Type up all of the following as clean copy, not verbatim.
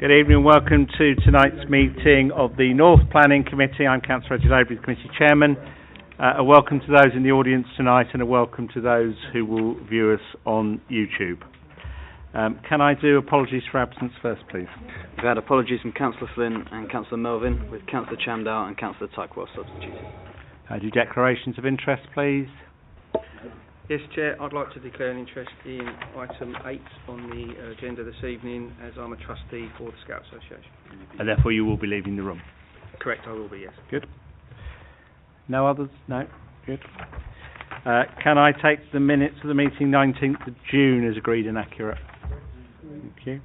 Good evening and welcome to tonight's meeting of the North Planning Committee. I'm Councillor Reggie Labour, the Committee Chairman. A welcome to those in the audience tonight and a welcome to those who will view us on YouTube. Can I do apologies for absence first, please? We've had apologies from Councillor Flynn and Councillor Melvin, with Councillor Chamdow and Councillor Tuckwell substituted. Do declarations of interest, please. Yes, Chair, I'd like to declare an interest in item 8 on the agenda this evening, as I'm a trustee for the Scout Association. And therefore you will be leaving the room? Correct, I will be, yes. Good. No others? No? Good. Can I take the minutes of the meeting 19th of June as agreed and accurate? Thank you.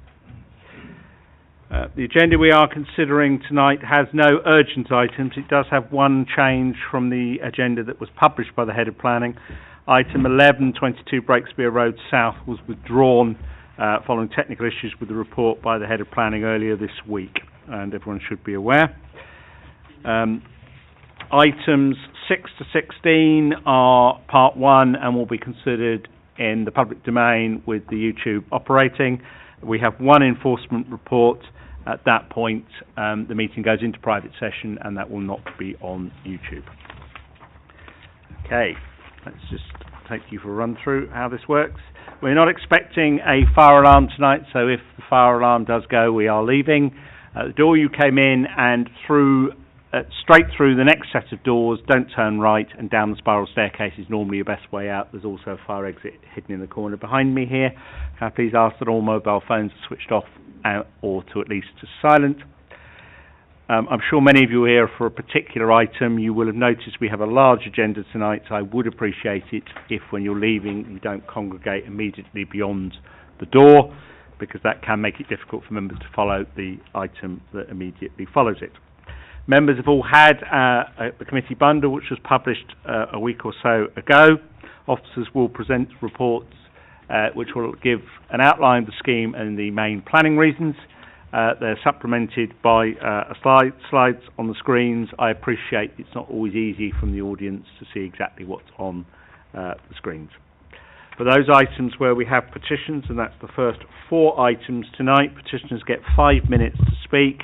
The agenda we are considering tonight has no urgent items. It does have one change from the agenda that was published by the Head of Planning. Item 11, 22 Breakspear Road South, was withdrawn following technical issues with the report by the Head of Planning earlier this week, and everyone should be aware. Items 6 to 16 are part 1 and will be considered in the public domain with the YouTube operating. We have one enforcement report. At that point, the meeting goes into private session and that will not be on YouTube. Okay. Let's just take you for a run through how this works. We're not expecting a fire alarm tonight, so if the fire alarm does go, we are leaving. The door you came in and through, straight through the next set of doors, don't turn right, and down the spiral staircase is normally your best way out. There's also a fire exit hidden in the corner behind me here. Can I please ask that all mobile phones are switched off or to at least to silent? I'm sure many of you are here for a particular item. You will have noticed we have a large agenda tonight, so I would appreciate it if when you're leaving you don't congregate immediately beyond the door, because that can make it difficult for members to follow the item that immediately follows it. Members have all had the committee bundle, which was published a week or so ago. Officers will present reports which will give an outline of the scheme and the main planning reasons. They're supplemented by slides on the screens. I appreciate it's not always easy from the audience to see exactly what's on the screens. For those items where we have petitions, and that's the first 4 items tonight, petitioners get 5 minutes to speak,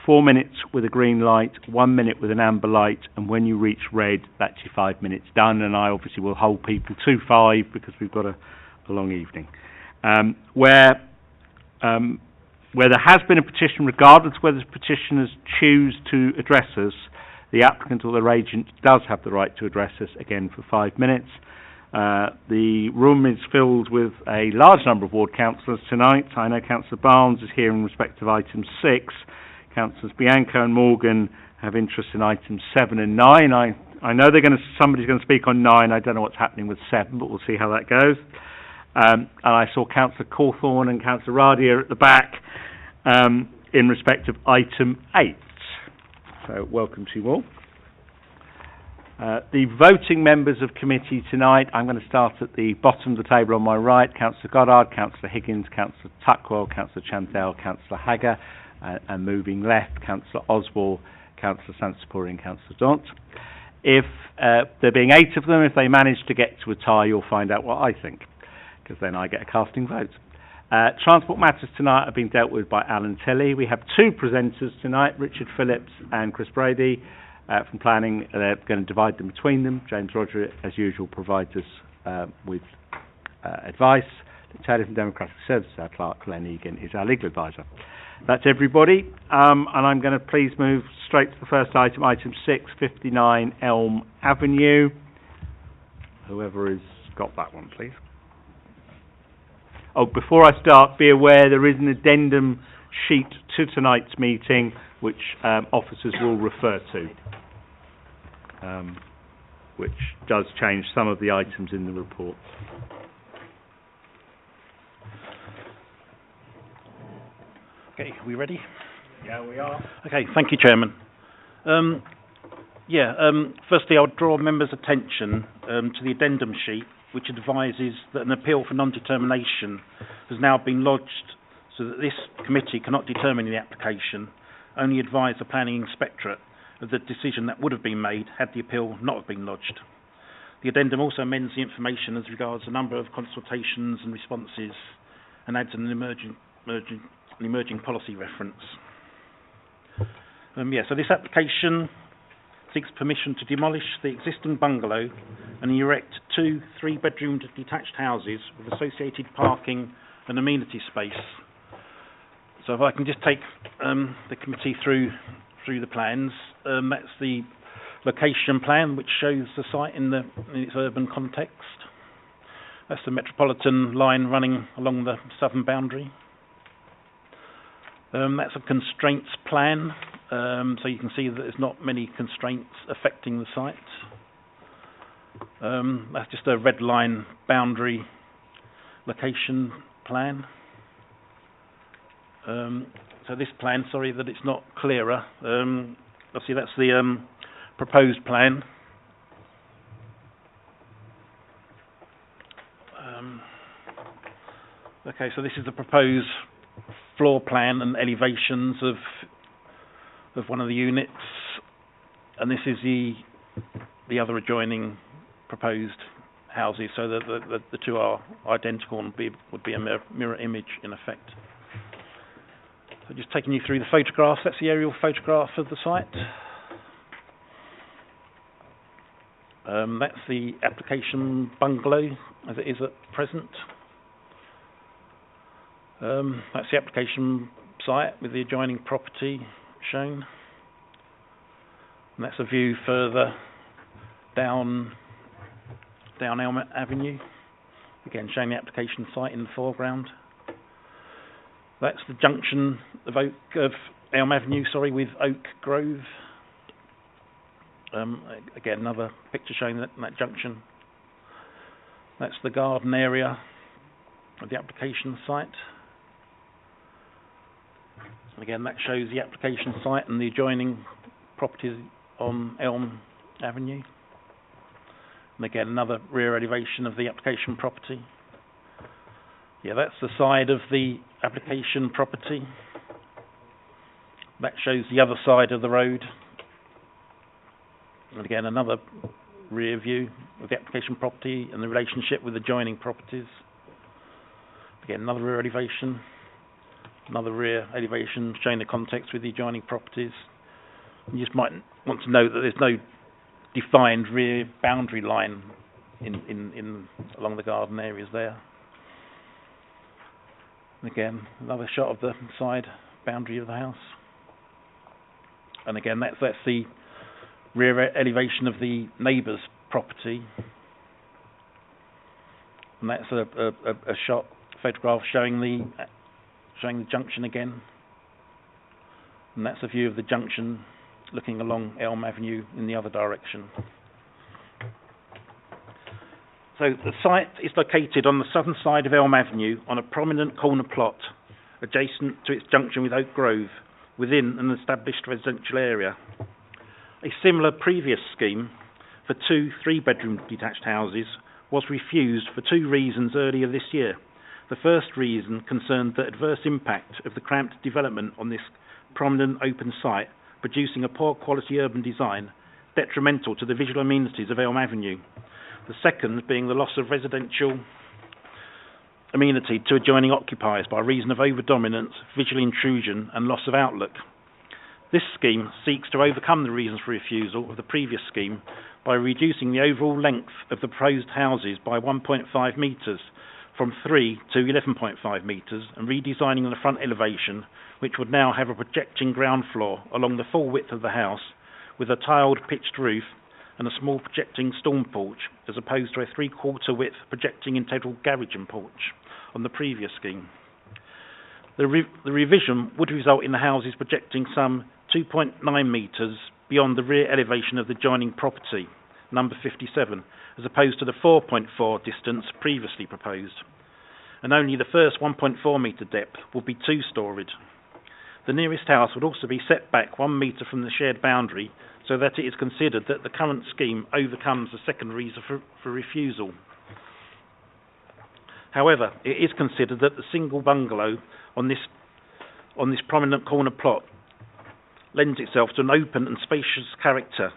4 minutes with a green light, 1 minute with an amber light, and when you reach red, that's your 5 minutes done, and I obviously will hold people to 5 because we've got a long evening. Where there has been a petition, regardless of whether the petitioners choose to address us, the applicant or their agent does have the right to address us, again for 5 minutes. The room is filled with a large number of ward councillors tonight. I know Councillor Barnes is here in respect of item 6. Councillors Bianco and Morgan have interest in items 7 and 9. I know somebody's going to speak on 9. I don't know what's happening with 7, but we'll see how that goes. And I saw Councillor Cawthorne and Councillor Radia at the back in respect of item 8. So welcome to you all. The voting members of committee tonight, I'm going to start at the bottom of the table on my right. Councillor Goddard, Councillor Higgins, Councillor Tuckwell, Councillor Chamdell, Councillor Hagger, and moving left, Councillor Oswald, Councillor Sansapuri and Councillor Daunt. If there being 8 of them, if they manage to get to a tie, you'll find out what I think, because then I get a casting vote. Transport matters tonight have been dealt with by Alan Tilley. We have 2 presenters tonight, Richard Phillips and Chris Brady from Planning. They're going to divide them between them. James Roger, as usual, provides us with advice. Taylor from Democratic Services, our clerk, Glenn Egan, is our legal advisor. That's everybody, and I'm going to please move straight to the first item, item 6, 59 Elm Avenue. Whoever has got that one, please. Oh, before I start, be aware there is an addendum sheet to tonight's meeting which officers will refer to, which does change some of the items in the report. Okay, are we ready? Yeah, we are. Okay, thank you, Chairman. Firstly, I'll draw members' attention to the addendum sheet, which advises that an appeal for non-determination has now been lodged so that this committee cannot determine the application, only advise the planning inspectorate of the decision that would have been made had the appeal not have been lodged. The addendum also amends the information as regards the number of consultations and responses and adds an emergency an emerging policy reference. So this application seeks permission to demolish the existing bungalow and erect 2 3-bedroom detached houses with associated parking and amenity space. So if I can just take the committee through the plans, that's the location plan which shows the site in its urban context. That's the metropolitan line running along the southern boundary. That's a constraints plan, so you can see that there's not many constraints affecting the site. That's just a red line boundary location plan. So this plan, sorry that it's not clearer, obviously that's the proposed plan. Okay, so this is the proposed floor plan and elevations of one of the units, and this is the other adjoining proposed houses, so that the two are identical and would be a mirror image in effect. So just taking you through the photographs, that's the aerial photograph of the site. That's the application bungalow as it is at present. That's the application site with the adjoining property shown. And that's a view further down Elm Avenue, again showing the application site in the foreground. That's the junction of Elm Avenue, with Oak Grove. Again, another picture showing that junction. That's the garden area of the application site. Again, that shows the application site and the adjoining properties on Elm Avenue. And again, another rear elevation of the application property. Yeah, that's the side of the application property. That shows the other side of the road. And again, another rear view of the application property and the relationship with adjoining properties. Again, another rear elevation. Another rear elevation showing the context with the adjoining properties. You just might want to note that there's no defined rear boundary line in along the garden areas there. And again, another shot of the side boundary of the house. And again, that's the rear elevation of the neighbour's property. And that's a photograph showing the junction again. And that's a view of the junction looking along Elm Avenue in the other direction. So the site is located on the southern side of Elm Avenue on a prominent corner plot adjacent to its junction with Oak Grove within an established residential area. A similar previous scheme for 2 3-bedroom detached houses was refused for 2 reasons earlier this year. The first reason concerned the adverse impact of the cramped development on this prominent open site, producing a poor quality urban design detrimental to the visual amenities of Elm Avenue. The second being the loss of residential amenity to adjoining occupiers by reason of over-dominance, visual intrusion and loss of outlook. This scheme seeks to overcome the reasons for refusal of the previous scheme by reducing the overall length of the proposed houses by 1.5 metres from 3 to 11.5 metres and redesigning the front elevation, which would now have a projecting ground floor along the full width of the house with a tiled pitched roof and a small projecting storm porch, as opposed to a 3/4 width projecting integral garage and porch on the previous scheme. The revision would result in the houses projecting some 2.9 metres beyond the rear elevation of the adjoining property, number 57, as opposed to the 4.4 distance previously proposed. And only the first 1.4 metre depth will be 2-storied. The nearest house would also be set back 1 metre from the shared boundary, so that it is considered that the current scheme overcomes the second reason for refusal. However, it is considered that the single bungalow on this prominent corner plot lends itself to an open and spacious character.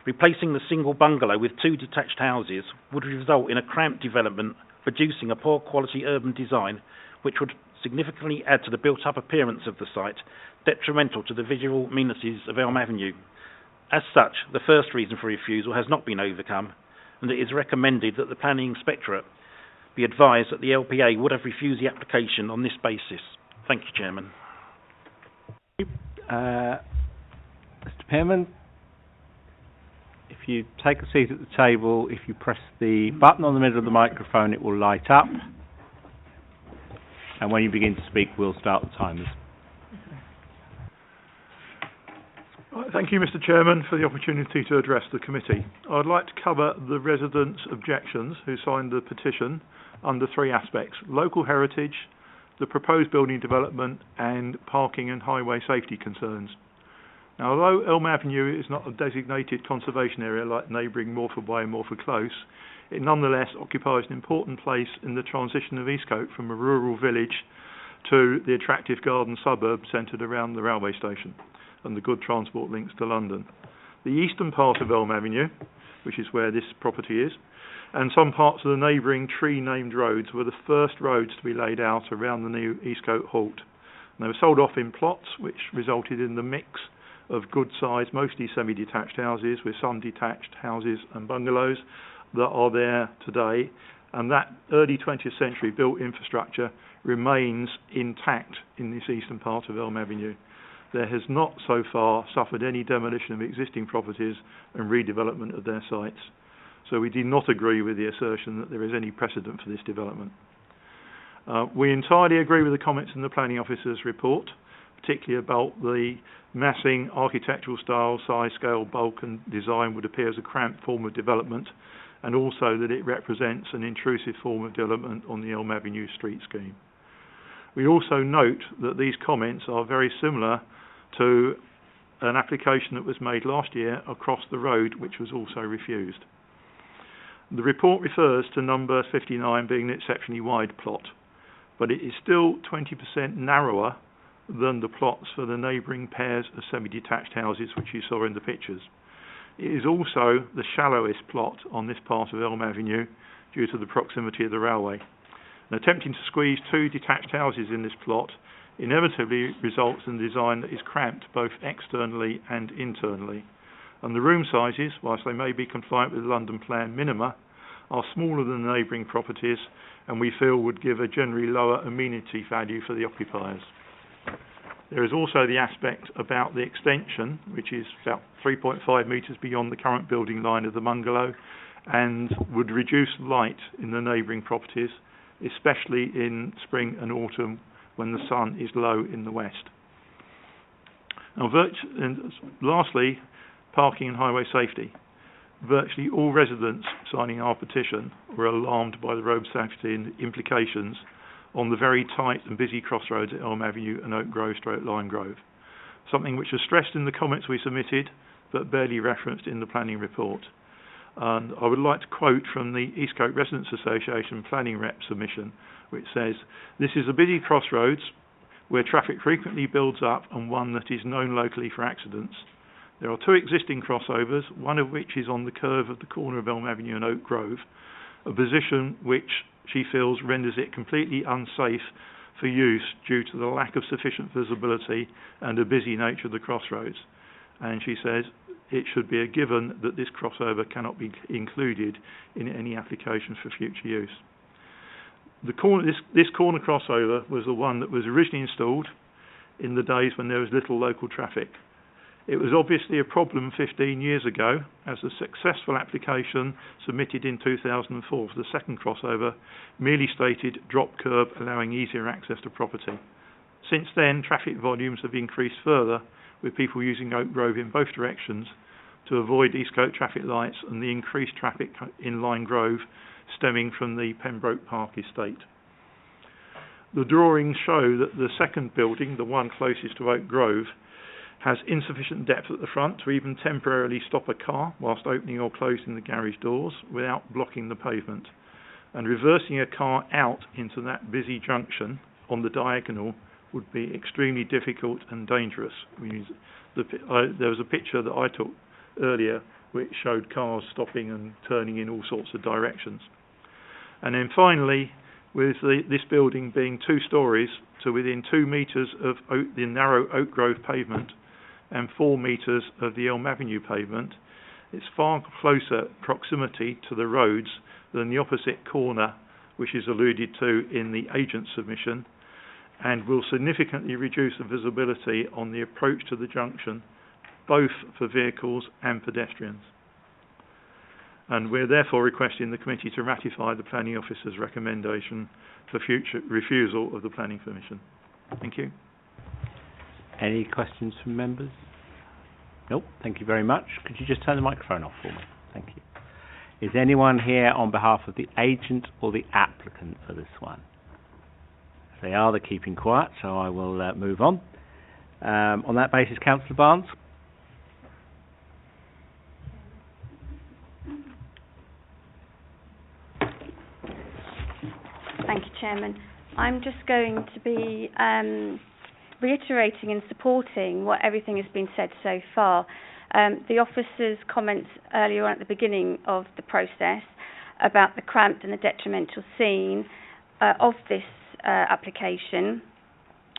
Replacing the single bungalow with 2 detached houses would result in a cramped development, producing a poor quality urban design, which would significantly add to the built-up appearance of the site, detrimental to the visual amenities of Elm Avenue. As such, the first reason for refusal has not been overcome, and it is recommended that the Planning Inspectorate be advised that the LPA would have refused the application on this basis. Thank you, Chairman. Mr. Pearman, if you take a seat at the table, if you press the button on the middle of the microphone, it will light up. And when you begin to speak, we'll start the timers. Thank you, Mr. Chairman, for the opportunity to address the committee. I'd like to cover the residents' objections who signed the petition under three aspects: local heritage, the proposed building development, and parking and highway safety concerns. Now, although Elm Avenue is not a designated conservation area like neighbouring Morford Way and Morford Close, it nonetheless occupies an important place in the transition of Eastcote from a rural village to the attractive garden suburb centred around the railway station and the good transport links to London. The eastern part of Elm Avenue, which is where this property is, and some parts of the neighbouring tree-named roads were the first roads to be laid out around the new Eastcote halt. And they were sold off in plots, which resulted in the mix of good-sized, mostly semi-detached houses with some detached houses and bungalows that are there today. And that early 20th century built infrastructure remains intact in this eastern part of Elm Avenue. There has not so far suffered any demolition of existing properties and redevelopment of their sites. So we do not agree with the assertion that there is any precedent for this development. We entirely agree with the comments in the Planning Officer's report, particularly about the massing architectural style, size, scale, bulk and design would appear as a cramped form of development, and also that it represents an intrusive form of development on the Elm Avenue street scheme. We also note that these comments are very similar to an application that was made last year across the road, which was also refused. The report refers to number 59 being an exceptionally wide plot, but it is still 20% narrower than the plots for the neighbouring pairs of semi-detached houses which you saw in the pictures. It is also the shallowest plot on this part of Elm Avenue due to the proximity of the railway. And attempting to squeeze two detached houses in this plot inevitably results in a design that is cramped both externally and internally. And the room sizes, whilst they may be compliant with London Plan minima, are smaller than the neighbouring properties and we feel would give a generally lower amenity value for the occupiers. There is also the aspect about the extension, which is about 3.5 metres beyond the current building line of the bungalow and would reduce light in the neighbouring properties, especially in spring and autumn when the sun is low in the west. Now, lastly, parking and highway safety. Virtually all residents signing our petition were alarmed by the road safety implications on the very tight and busy crossroads at Elm Avenue and Oak Grove / Lime Grove, something which was stressed in the comments we submitted but barely referenced in the planning report. And I would like to quote from the Eastcote Residents Association planning rep submission, which says, "This is a busy crossroads where traffic frequently builds up and one that is known locally for accidents. There are two existing crossovers, one of which is on the curve of the corner of Elm Avenue and Oak Grove, a position which she feels renders it completely unsafe for use due to the lack of sufficient visibility and the busy nature of the crossroads." And she says it should be a given that this crossover cannot be included in any application for future use. This corner crossover was the one that was originally installed in the days when there was little local traffic. It was obviously a problem 15 years ago, as a successful application submitted in 2004 for the second crossover merely stated drop curb allowing easier access to property. Since then, traffic volumes have increased further, with people using Oak Grove in both directions to avoid Eastcote traffic lights and the increased traffic in Lime Grove stemming from the Pembroke Park estate. The drawings show that the second building, the one closest to Oak Grove, has insufficient depth at the front to even temporarily stop a car whilst opening or closing the garage doors without blocking the pavement. And reversing a car out into that busy junction on the diagonal would be extremely difficult and dangerous. There was a picture that I took earlier which showed cars stopping and turning in all sorts of directions. And then finally, with this building being 2 stories to within 2 metres of the narrow Oak Grove pavement and 4 metres of the Elm Avenue pavement, it's far closer proximity to the roads than the opposite corner, which is alluded to in the agent submission, and will significantly reduce the visibility on the approach to the junction, both for vehicles and pedestrians. And we're therefore requesting the committee to ratify the planning officer's recommendation for future refusal of the planning permission. Thank you. Any questions from members? Nope, thank you very much. Could you just turn the microphone off for me? Thank you. Is anyone here on behalf of the agent or the applicant for this one? If they are, they're keeping quiet, so I will move on. On that basis, Councillor Barnes? Thank you, Chairman. I'm just going to be reiterating and supporting what everything has been said so far. The officer's comments earlier on at the beginning of the process about the cramped and the detrimental scene of this application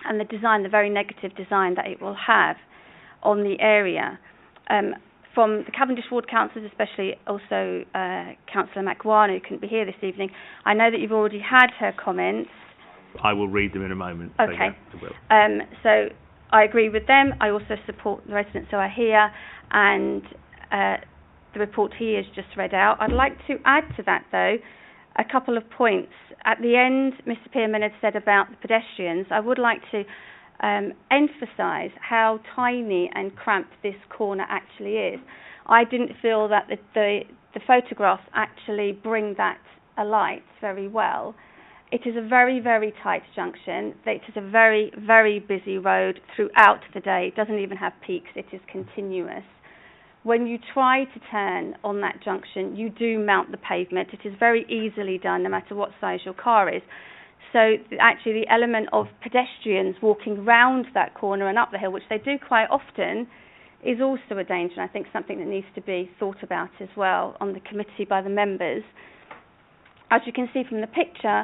and the design, the very negative design that it will have on the area. From the Cavendish Ward councillors, especially also Councillor McWarner, who couldn't be here this evening, I know that you've already had her comments. I will read them in a moment. Okay. So, yeah, So I agree with them. I also support the residents who are here and the report he has just read out. I'd like to add to that, though, a couple of points. At the end, Mr. Pearman had said about the pedestrians. I would like to emphasise how tiny and cramped this corner actually is. I didn't feel that the photographs actually bring that alight very well. It is a very, very tight junction. It is a very, very busy road throughout the day. It doesn't even have peaks. It is continuous. When you try to turn on that junction, you do mount the pavement. It is very easily done, no matter what size your car is. So actually the element of pedestrians walking round that corner and up the hill, which they do quite often, is also a danger, and I think something that needs to be thought about as well on the committee by the members. As you can see from the picture,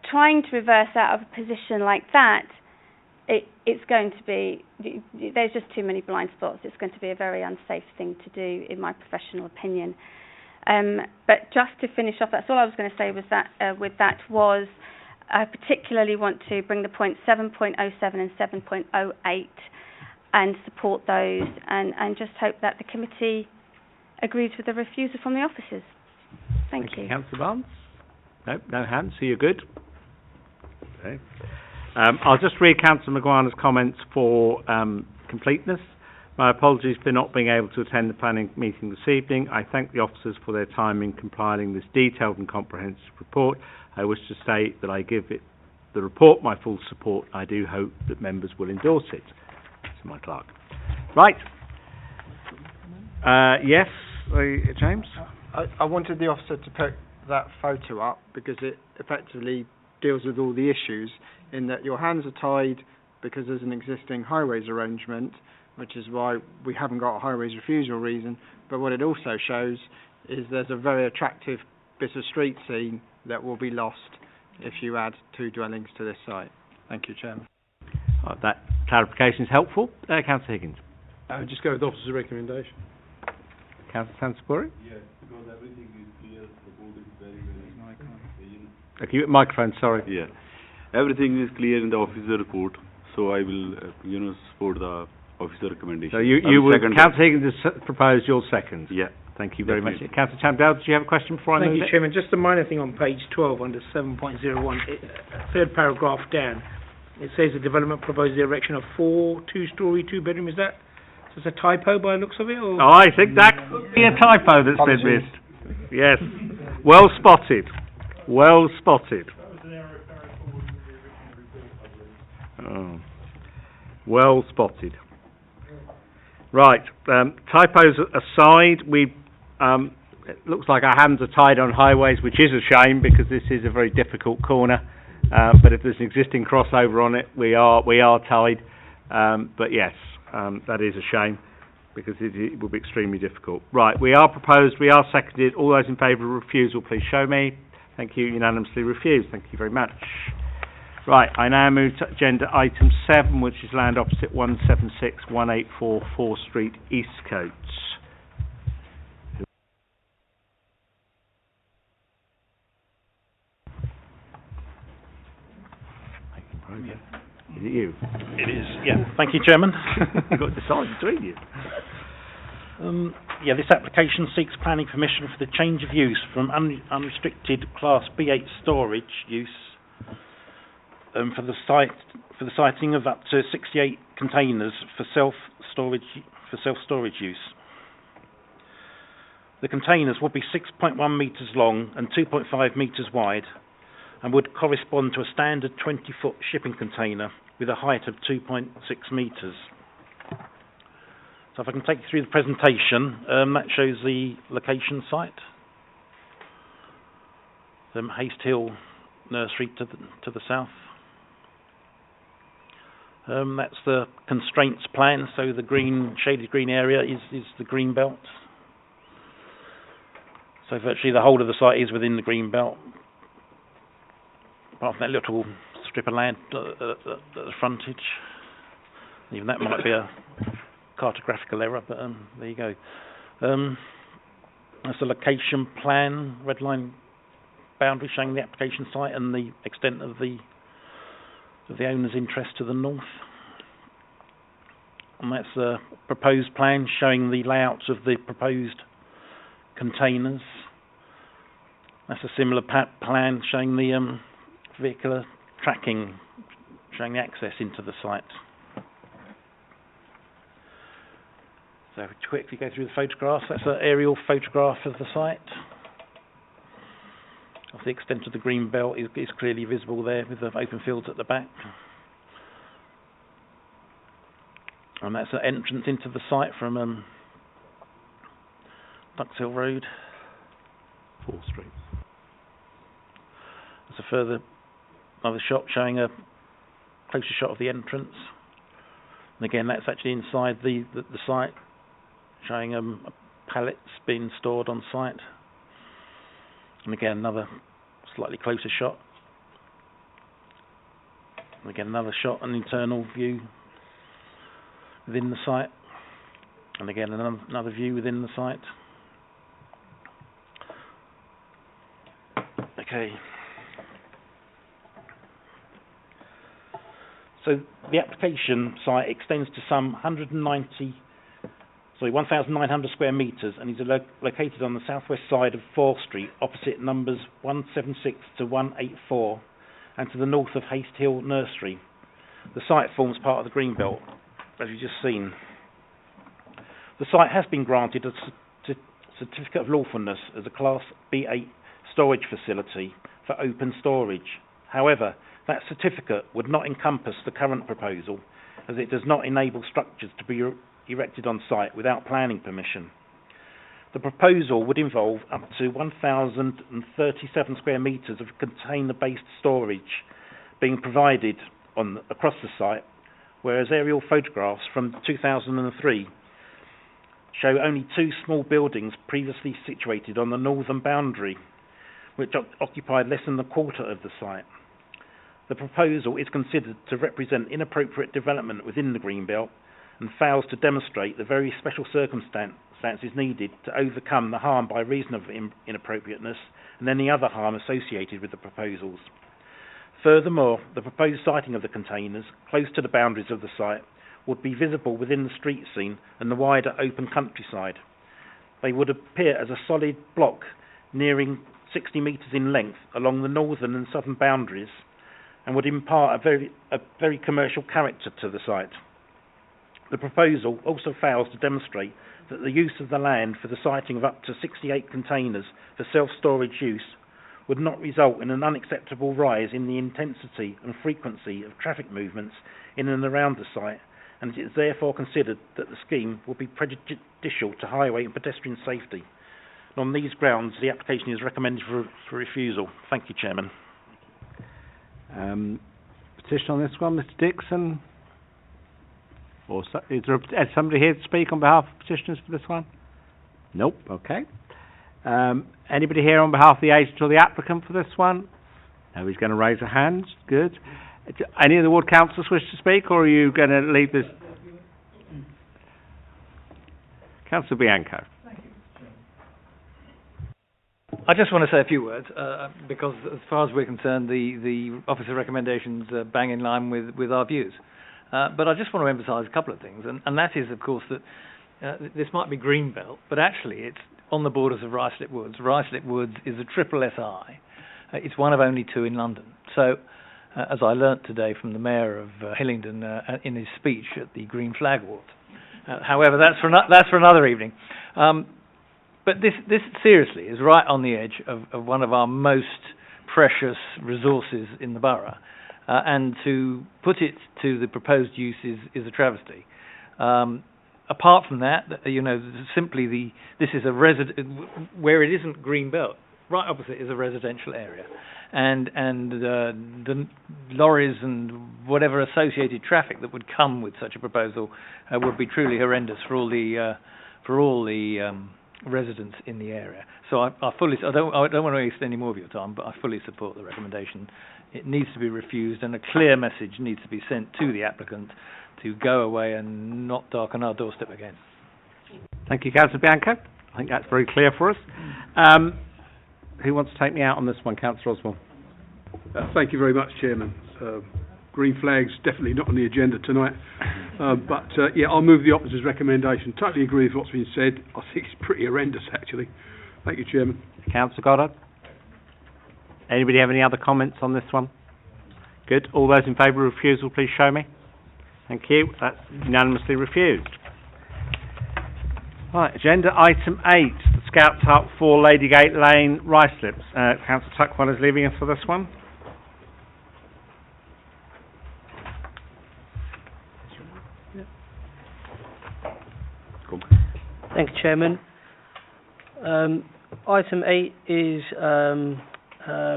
trying to reverse out of a position like that, it's going to be, there's just too many blind spots. It's going to be a very unsafe thing to do, in my professional opinion. But just to finish off, that's all I was going to say was that, I particularly want to bring the points 7.07 and 7.08 and support those, and just hope that the committee agrees with the refusal from the officers. Thank you. Councillor Barnes? No hands, so you're good. Okay. I'll just read Councillor McGuire's comments for completeness. My apologies for not being able to attend the planning meeting this evening. I thank the officers for their time in compiling this detailed and comprehensive report. I wish to state that I give the report my full support. I do hope that members will endorse it. To my clerk. Right. Yes, James? I wanted the officer to put that photo up because it effectively deals with all the issues in that your hands are tied because there's an existing highways arrangement, which is why we haven't got a highways refusal reason, but what it also shows is there's a very attractive bit of street scene that will be lost if you add 2 dwellings to this site. Thank you, Chairman. That clarification is helpful. Councillor Higgins. I would just go with the officer's recommendation. Councillor Sansbury? Yes, because everything is clear, the board is very, very... Okay, microphone, sorry. Yeah. Everything is clear in the officer report, so I will, support the officer recommendation. So you will, Councillor Higgins has proposed your second. Yeah. Thank you very much. Councillor Chamdell, did you have a question before I move it? Thank you, Chairman. Just a minor thing on page 12 under 7.01, third paragraph down. It says the development proposes the erection of 4 2-storey, 2-bedroom. Is that just a typo by the looks of it? Or? Oh, I think that could be a typo that's been missed. Yes. Well spotted. Well spotted. Oh. Well spotted. Right. Typos aside, it looks like our hands are tied on highways, which is a shame because this is a very difficult corner. But if there's an existing crossover on it, we are tied. But yes, that is a shame because it will be extremely difficult. Right, we are proposed, we are seconded. All those in favour of refusal, please show me. Thank you. Unanimously refused. Thank you very much. Right, I now move to agenda item 7, which is land opposite 176-184 4th Street, Eastcote. Is it you? It is, yeah. Thank you, Chairman. You've got to decide between you. This application seeks planning permission for the change of use from unrestricted Class B8 storage use for the siting of up to 68 containers for self-storage use. The containers will be 6.1 metres long and 2.5 metres wide, and would correspond to a standard 20-foot shipping container with a height of 2.6 metres. So if I can take you through the presentation, that shows the location site. Haste Hill Nursery to the south. That's the constraints plan, so the green, shaded green area is the green belt. So virtually the whole of the site is within the green belt, apart from that little strip of land at the frontage. Even that might be a cartographical error, but there you go. That's the location plan, red line boundary showing the application site and the extent of the owner's interest to the north. And that's the proposed plan showing the layouts of the proposed containers. That's a similar plan showing the vehicular tracking, showing the access into the site. So to quickly go through the photographs, that's an aerial photograph of the site. Of the extent of the green belt is clearly visible there with the open fields at the back. And that's an entrance into the site from Ducks Hill Road. 4th Street. There's another shot showing a closer shot of the entrance. And again, that's actually inside the site, showing pallets being stored on site. And again, another slightly closer shot. And again, another shot, an internal view within the site. And again, another view within the site. Okay. So the application site extends to some 1,900 square metres and is located on the southwest side of 4th Street, opposite numbers 176 to 184, and to the north of Haste Hill Nursery. The site forms part of the Greenbelt, as you've just seen. The site has been granted a certificate of lawfulness as a Class B8 storage facility for open storage. However, that certificate would not encompass the current proposal, as it does not enable structures to be erected on site without planning permission. The proposal would involve up to 1,037 square metres of container-based storage being provided across the site, whereas aerial photographs from 2003 show only 2 small buildings previously situated on the northern boundary, which occupied less than a quarter of the site. The proposal is considered to represent inappropriate development within the Greenbelt and fails to demonstrate the very special circumstances needed to overcome the harm by reason of inappropriateness and any other harm associated with the proposals. Furthermore, the proposed siting of the containers close to the boundaries of the site would be visible within the street scene and the wider open countryside. They would appear as a solid block nearing 60 metres in length along the northern and southern boundaries, and would impart a very commercial character to the site. The proposal also fails to demonstrate that the use of the land for the siting of up to 68 containers for self-storage use would not result in an unacceptable rise in the intensity and frequency of traffic movements in and around the site, and it is therefore considered that the scheme will be prejudicial to highway and pedestrian safety. And on these grounds, the application is recommended for refusal. Thank you, Chairman. Petition on this one, Mr. Dixon? Or is somebody here to speak on behalf of petitioners for this one? Nope, okay. Anybody here on behalf of the agent or the applicant for this one? Nobody's going to raise a hand, good. Any of the ward councillors wish to speak, or are you going to leave this? Councillor Bianco. I just want to say a few words, because as far as we're concerned, the officer recommendations are bang in line with our views. But I just want to emphasise a couple of things, and that is, of course, that this might be Greenbelt, but actually it's on the borders of Ruislip Woods. Ruislip Woods is a triple SI. It's one of only two in London. So, as I learnt today from the Mayor of Hillingdon in his speech at the Green Flag Awards. However, that's for another evening. But this seriously is right on the edge of one of our most precious resources in the borough, and to put it to the proposed use is a travesty. Apart from that, simply this is a where it isn't green belt. Right opposite is a residential area, and the lorries and whatever associated traffic that would come with such a proposal would be truly horrendous for all the residents in the area. So I don't want to waste any more of your time, but I fully support the recommendation. It needs to be refused, and a clear message needs to be sent to the applicant to go away and not darken our doorstep again. Thank you, Councillor Bianco. I think that's very clear for us. Who wants to take me out on this one, Councillor Osborne? Thank you very much, Chairman. Green flags definitely not on the agenda tonight, but I'll move the officer's recommendation. Totally agree with what's been said. I think it's pretty horrendous, actually. Thank you, Chairman. Councillor Goddard? Anybody have any other comments on this one? Good. All those in favour of refusal, please show me. Thank you. That's unanimously refused. Right, agenda item 8, the Scouts Hut 4 Ladygate Lane, Ruislip. Councillor Tuckwell is leaving us for this one. Thank you, Chairman. Item 8 is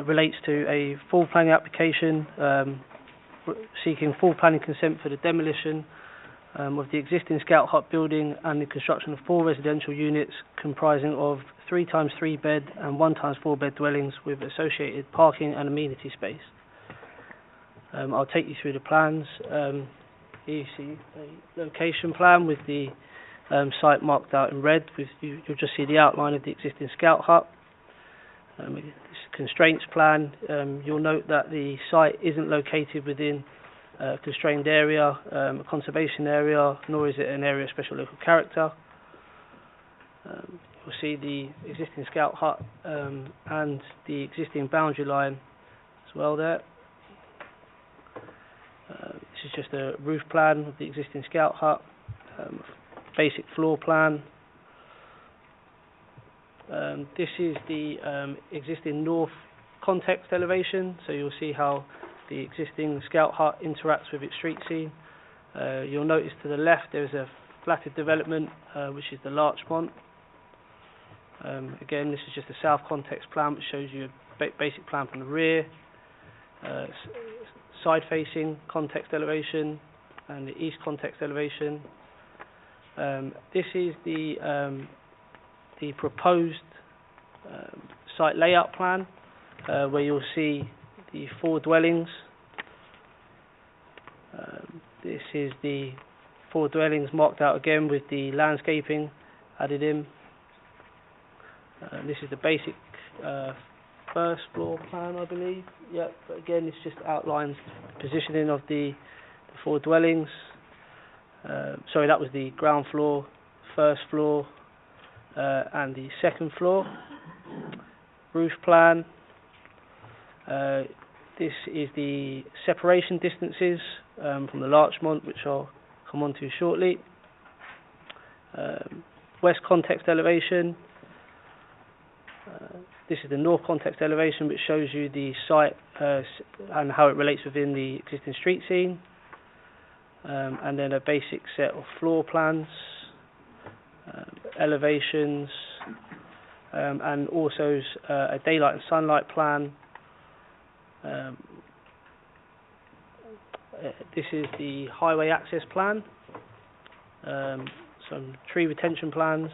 relates to a full planning application seeking full planning consent for the demolition of the existing Scout Hut building and the construction of 4 residential units comprising of 3x3 bed and 1x4 bed dwellings with associated parking and amenity space. I'll take you through the plans. Here you see a location plan with the site marked out in red. You'll just see the outline of the existing Scout Hut. This constraints plan. You'll note that the site isn't located within a constrained area, a conservation area, nor is it an area of special local character. You'll see the existing Scout Hut and the existing boundary line as well there. This is just a roof plan of the existing Scout Hut, basic floor plan. This is the existing north context elevation, so you'll see how the existing Scout Hut interacts with its street scene. You'll notice to the left there's a flatted development, which is the Larchmont. Again, this is just a south context plan, which shows you a basic plan from the rear, side-facing context elevation, and the east context elevation. This is the proposed site layout plan, where you'll see the 4 dwellings. This is the 4 dwellings marked out again with the landscaping added in. This is the basic first floor plan, I believe. Yeah, but again, this just outlines the positioning of the 4 dwellings. Sorry, that was the ground floor, first floor, and the second floor. Roof plan. This is the separation distances from the Larchmont, which I'll come on to shortly. West context elevation. This is the north context elevation, which shows you the site and how it relates within the existing street scene. And then a basic set of floor plans, elevations, and also a daylight and sunlight plan. This is the highway access plan, some tree retention plans,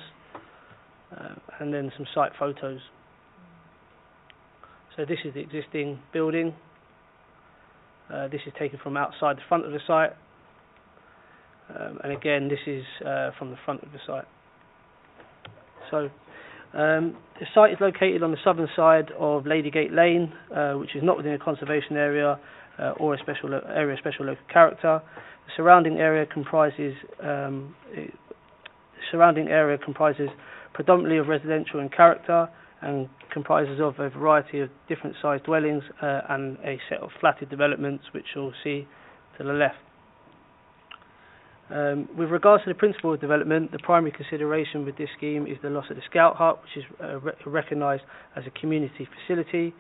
and then some site photos. So this is the existing building. This is taken from outside the front of the site. And again, this is from the front of the site. So, the site is located on the southern side of Ladygate Lane, which is not within a conservation area or a special area of special local character. The surrounding area comprises predominantly of residential in character and comprises of a variety of different sized dwellings and a set of flatted developments, which you'll see to the left. With regards to the principle of development, the primary consideration with this scheme is the loss of the Scout Hut, which is recognised as a community facility.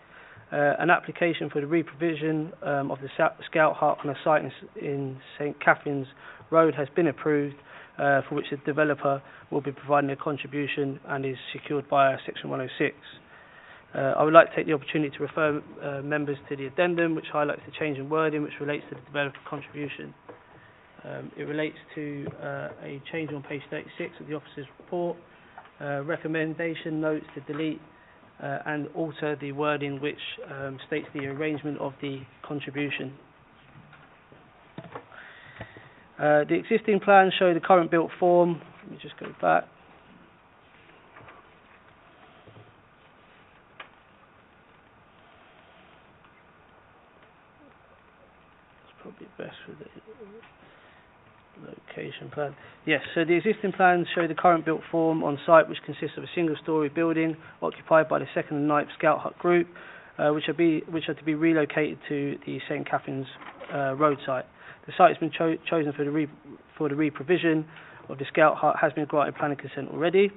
An application for the reprovision of the Scout Hut on a site in St Catherine's Road has been approved, for which the developer will be providing a contribution and is secured by Section 106. I would like to take the opportunity to refer members to the addendum, which highlights the change in wording which relates to the developer contribution. It relates to a change on page 36 of the officer's report. Recommendation notes to delete and alter the wording which states the arrangement of the contribution. The existing plans show the current built form. Let me just go back. It's probably best with the location plan. Yes, so the existing plans show the current built form on site, which consists of a single-storey building occupied by the 2nd and 9th Scout Hut group, which are to be relocated to the St Catherine's Road site. The site has been chosen for the reprovision of the Scout Hut has been granted planning consent already.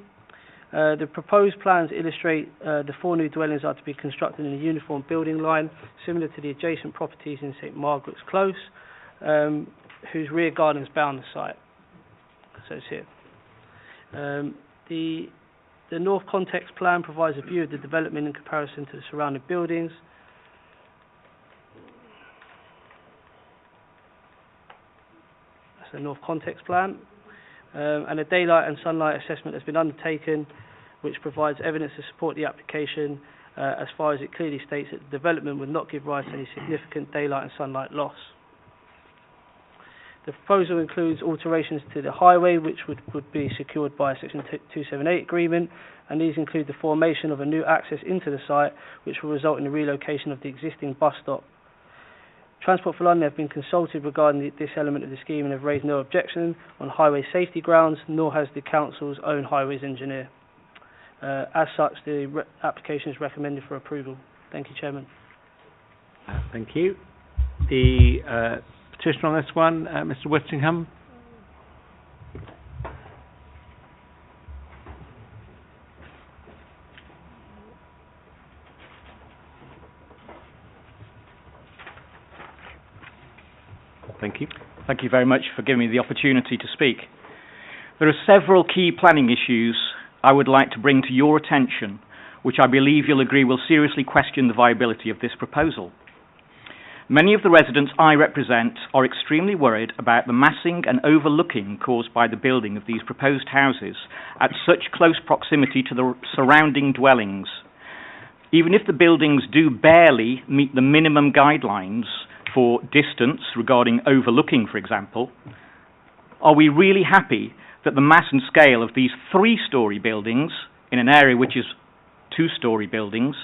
The proposed plans illustrate the 4 new dwellings are to be constructed in a uniform building line, similar to the adjacent properties in St Margaret's Close, whose rear gardens bound the site. So it's here. The North Context Plan provides a view of the development in comparison to the surrounding buildings. That's the North Context Plan. And a daylight and sunlight assessment has been undertaken, which provides evidence to support the application as far as it clearly states that the development would not give rise to any significant daylight and sunlight loss. The proposal includes alterations to the highway, which would be secured by a Section 278 agreement, and these include the formation of a new access into the site, which will result in the relocation of the existing bus stop. Transport for London have been consulted regarding this element of the scheme and have raised no objection on highway safety grounds, nor has the council's own highways engineer. As such, the application is recommended for approval. Thank you, Chairman. Thank you. The petitioner on this one, Mr. Whittingham. Thank you. Thank you very much for giving me the opportunity to speak. There are several key planning issues I would like to bring to your attention, which I believe you'll agree will seriously question the viability of this proposal. Many of the residents I represent are extremely worried about the massing and overlooking caused by the building of these proposed houses at such close proximity to the surrounding dwellings. Even if the buildings do barely meet the minimum guidelines for distance regarding overlooking, for example, are we really happy that the mass and scale of these 3-storey buildings in an area which is 2-storey buildings,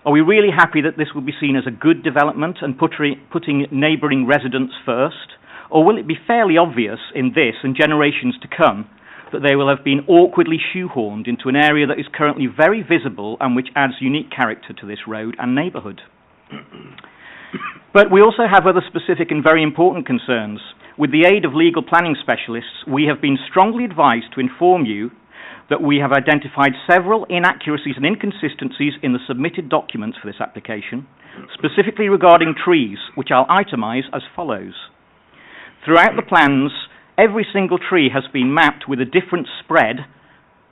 are we really happy that this will be seen as a good development and putting neighbouring residents first? Or will it be fairly obvious in this and generations to come that they will have been awkwardly shoehorned into an area that is currently very visible and which adds unique character to this road and neighbourhood? But we also have other specific and very important concerns. With the aid of legal planning specialists, we have been strongly advised to inform you that we have identified several inaccuracies and inconsistencies in the submitted documents for this application, specifically regarding trees, which I'll itemise as follows. Throughout the plans, every single tree has been mapped with a different spread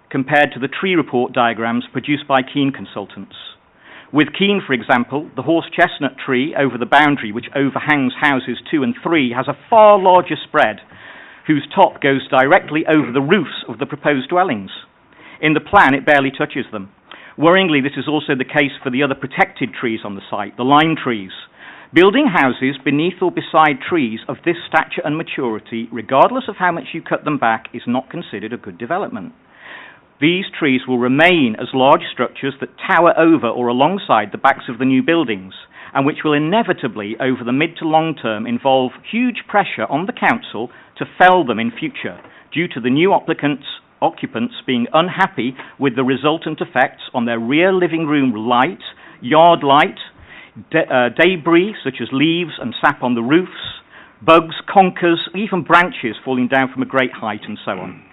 compared to the tree report diagrams produced by Keene Consultants. With Keene, for example, the horse chestnut tree over the boundary which overhangs houses 2 and 3 has a far larger spread, whose top goes directly over the roofs of the proposed dwellings. In the plan, it barely touches them. Worryingly, this is also the case for the other protected trees on the site, the lime trees. Building houses beneath or beside trees of this stature and maturity, regardless of how much you cut them back, is not considered a good development. These trees will remain as large structures that tower over or alongside the backs of the new buildings, and which will inevitably, over the mid to long term, involve huge pressure on the council to fell them in future, due to the new occupants being unhappy with the resultant effects on their rear living room light, yard light, debris such as leaves and sap on the roofs, bugs, conkers, even branches falling down from a great height, and so on.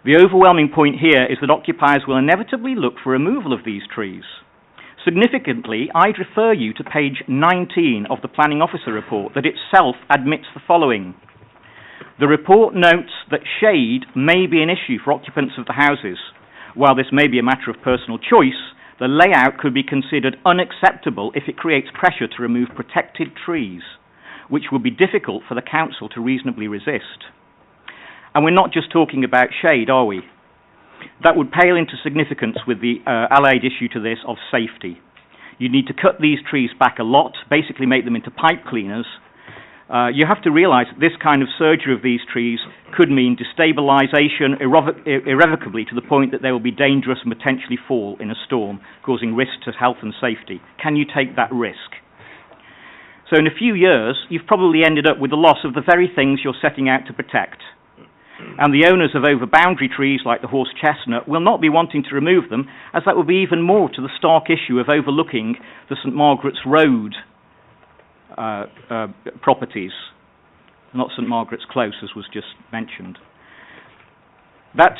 The overwhelming point here is that occupiers will inevitably look for removal of these trees. Significantly, I'd refer you to page 19 of the Planning Officer report that itself admits the following. The report notes that shade may be an issue for occupants of the houses. While this may be a matter of personal choice, the layout could be considered unacceptable if it creates pressure to remove protected trees, which would be difficult for the council to reasonably resist. And we're not just talking about shade, are we? That would pale into significance with the allied issue to this of safety. You need to cut these trees back a lot, basically make them into pipe cleaners. You have to realise that this kind of surgery of these trees could mean destabilisation irrevocably to the point that they will be dangerous and potentially fall in a storm, causing risk to health and safety. Can you take that risk? So in a few years, you've probably ended up with the loss of the very things you're setting out to protect. And the owners of over-boundary trees like the horse chestnut will not be wanting to remove them, as that would be even more to the stark issue of overlooking the St Margaret's Road properties, not St Margaret's Close, as was just mentioned. That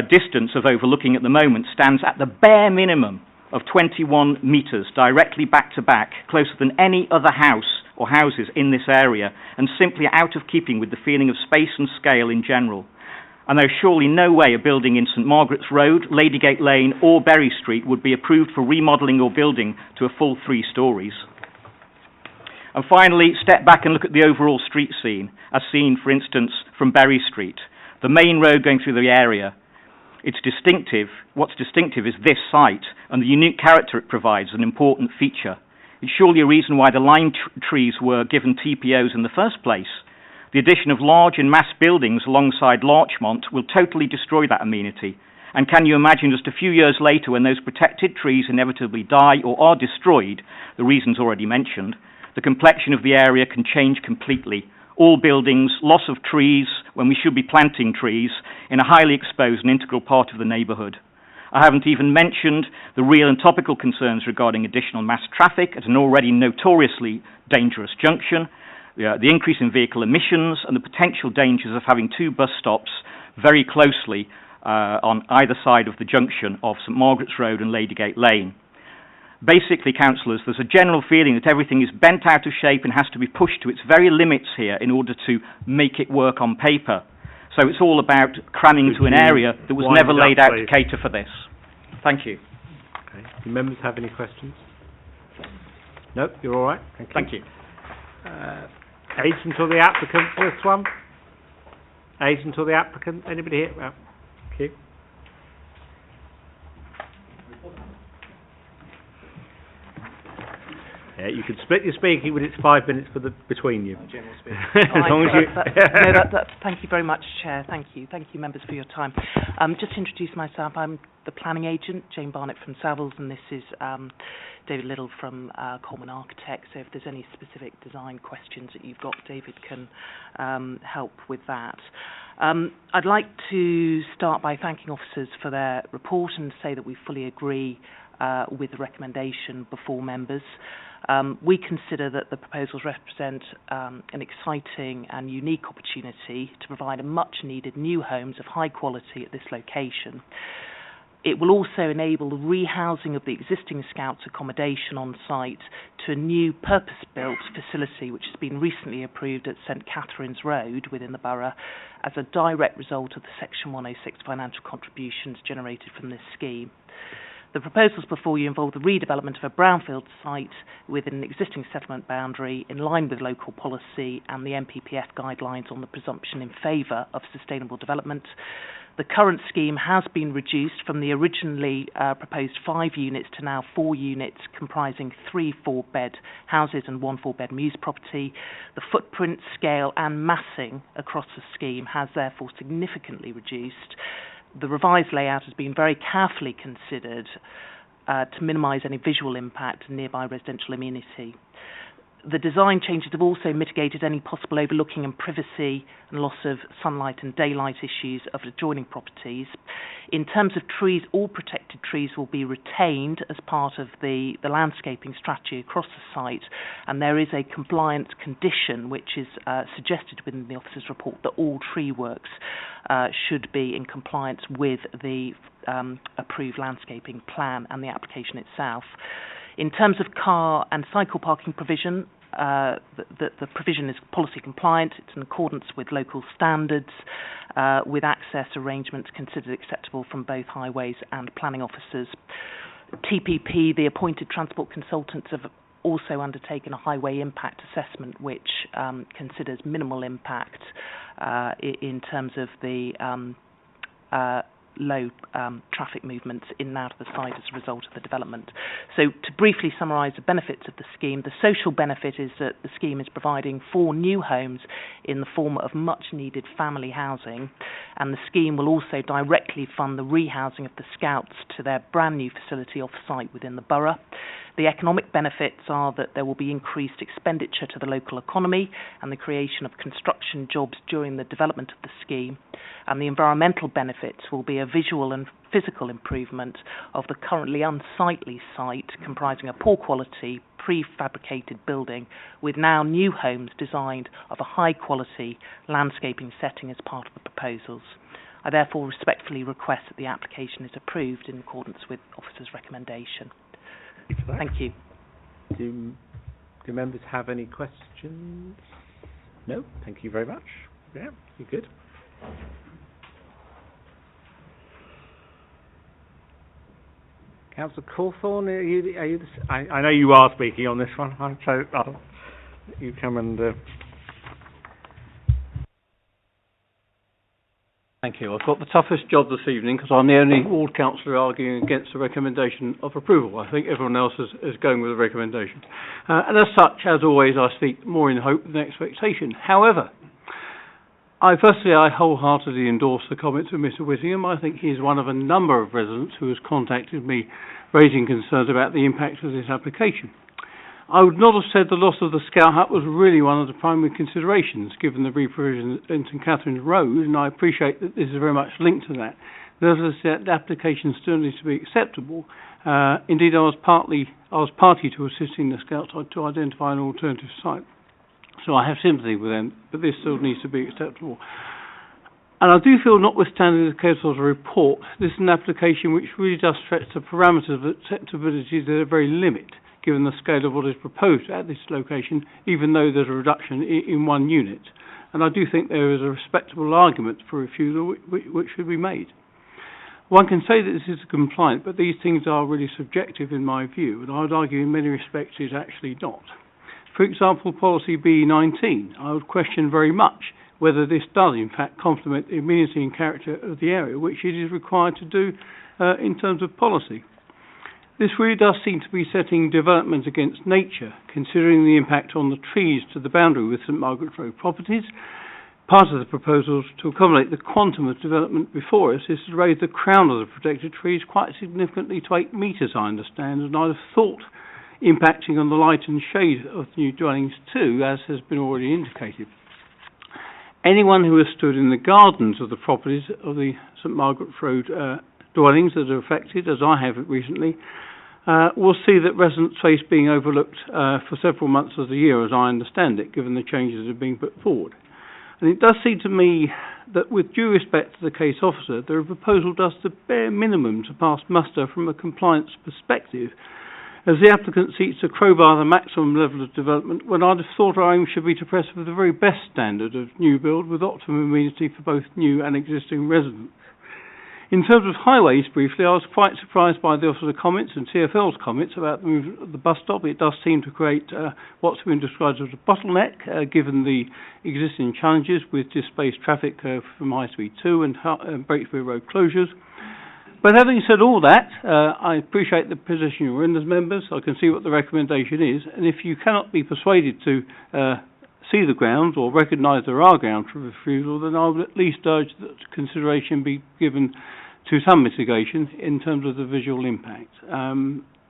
distance of overlooking at the moment stands at the bare minimum of 21 metres, directly back to back, closer than any other house or houses in this area, and simply out of keeping with the feeling of space and scale in general. And there's surely no way a building in St Margaret's Road, Ladygate Lane or Berry Street would be approved for remodelling or building to a full 3 stories. And finally, step back and look at the overall street scene, as seen, for instance, from Berry Street, the main road going through the area. It's distinctive. What's distinctive is this site and the unique character it provides, an important feature. It's surely a reason why the lime trees were given TPOs in the first place. The addition of large and mass buildings alongside Larchmont will totally destroy that amenity. And can you imagine just a few years later, when those protected trees inevitably die or are destroyed, the reasons already mentioned, the complexion of the area can change completely. All buildings, loss of trees when we should be planting trees in a highly exposed and integral part of the neighbourhood. I haven't even mentioned the real and topical concerns regarding additional mass traffic at an already notoriously dangerous junction, the increase in vehicle emissions, and the potential dangers of having 2 bus stops very closely on either side of the junction of St Margaret's Road and Ladygate Lane. Basically, councillors, there's a general feeling that everything is bent out of shape and has to be pushed to its very limits here in order to make it work on paper. So it's all about cramming into an area that was never laid out to cater for this. Thank you. Okay. Do members have any questions? Nope, you're all right? Thank you. Aids until the applicant for this one? Aids until the applicant? Anybody here? Well, thank you. Yeah, you can split your speaking when it's 5 minutes between you. As long as you... Thank you very much, Chair. Thank you, members, for your time. Just to introduce myself, I'm the planning agent, Jane Barnett from Savills, and this is David Little from Coleman Architects. So if there's any specific design questions that you've got, David can help with that. I'd like to start by thanking officers for their report and say that we fully agree with the recommendation before members. We consider that the proposals represent an exciting and unique opportunity to provide a much-needed new homes of high quality at this location. It will also enable the rehousing of the existing Scouts accommodation on site to a new purpose-built facility which has been recently approved at St Catherine's Road within the Borough as a direct result of the Section 106 financial contributions generated from this scheme. The proposals before you involve the redevelopment of a brownfield site within an existing settlement boundary in line with local policy and the NPPF guidelines on the presumption in favour of sustainable development. The current scheme has been reduced from the originally proposed 5 units to now 4 units, comprising 3 4-bed houses and 1 4-bed mews property. The footprint, scale and massing across the scheme has therefore significantly reduced. The revised layout has been very carefully considered to minimise any visual impact and nearby residential amenity. The design changes have also mitigated any possible overlooking and privacy and loss of sunlight and daylight issues of adjoining properties. In terms of trees, all protected trees will be retained as part of the landscaping strategy across the site, and there is a compliance condition which is suggested within the officer's report that all tree works should be in compliance with the approved landscaping plan and the application itself. In terms of car and cycle parking provision, the provision is policy compliant. It's in accordance with local standards, with access arrangements considered acceptable from both highways and planning officers. TPP, the appointed transport consultants, have also undertaken a highway impact assessment which considers minimal impact in terms of the low traffic movements in and out of the site as a result of the development. So to briefly summarise the benefits of the scheme, the social benefit is that the scheme is providing 4 new homes in the form of much needed family housing, and the scheme will also directly fund the rehousing of the Scouts to their brand new facility off-site within the borough. The economic benefits are that there will be increased expenditure to the local economy and the creation of construction jobs during the development of the scheme, and the environmental benefits will be a visual and physical improvement of the currently unsightly site, comprising a poor quality prefabricated building with now new homes designed of a high quality landscaping setting as part of the proposals. I therefore respectfully request that the application is approved in accordance with Officer's recommendation. Thank you. Do members have any questions? No? Thank you very much. Yeah, you're good. Councillor Cawthorne, I know you are speaking on this one, so you come and... Thank you. I've got the toughest job this evening because I'm the only ward councillor arguing against the recommendation of approval. I think everyone else is going with the recommendation. And as such, as always, I speak more in hope than expectation. However, I wholeheartedly endorse the comments of Mr Whittingham. I think he is one of a number of residents who has contacted me raising concerns about the impact of this application. I would not have said the loss of the Scout Hut was really one of the primary considerations given the reprovision in St Catherine's Road, and I appreciate that this is very much linked to that. Nevertheless, the application still needs to be acceptable. Indeed, I was party to assisting the Scout Hut to identify an alternative site. So I have sympathy with them, but this still needs to be acceptable. And I do feel, notwithstanding the case of the report, this is an application which really does stretch the parameters of acceptability to their very limit, given the scale of what is proposed at this location, even though there's a reduction in 1 unit. And I do think there is a respectable argument for refusal which should be made. One can say that this is compliant, but these things are really subjective in my view, and I would argue in many respects it's actually not. For example, policy B19, I would question very much whether this does in fact complement the amenity and character of the area, which it is required to do in terms of policy. This really does seem to be setting development against nature, considering the impact on the trees to the boundary with St Margaret's Road properties. Part of the proposals to accommodate the quantum of development before us is to raise the crown of the protected trees quite significantly to 8 metres, I understand, and I'd have thought impacting on the light and shade of the new dwellings too, as has been already indicated. Anyone who has stood in the gardens of the properties of the St Margaret's Road dwellings that are affected, as I have recently, will see that residents' face being overlooked for several months of the year, as I understand it, given the changes that are being put forward. And it does seem to me that, with due respect to the case officer, the proposal does the bare minimum to pass muster from a compliance perspective, as the applicant seeks to crowbar the maximum level of development when I'd have thought our aim should be to press for the very best standard of new build with optimum amenity for both new and existing residents. In terms of highways, briefly, I was quite surprised by the officer's comments and TfL's comments about the move of the bus stop. It does seem to create what's been described as a bottleneck, given the existing challenges with displaced traffic from High Street 2 and Breakspear Road closures. But having said all that, I appreciate the position you're in as members. I can see what the recommendation is, and if you cannot be persuaded to see the grounds or recognise there are grounds for refusal, then I would at least urge that consideration be given to some mitigation in terms of the visual impact,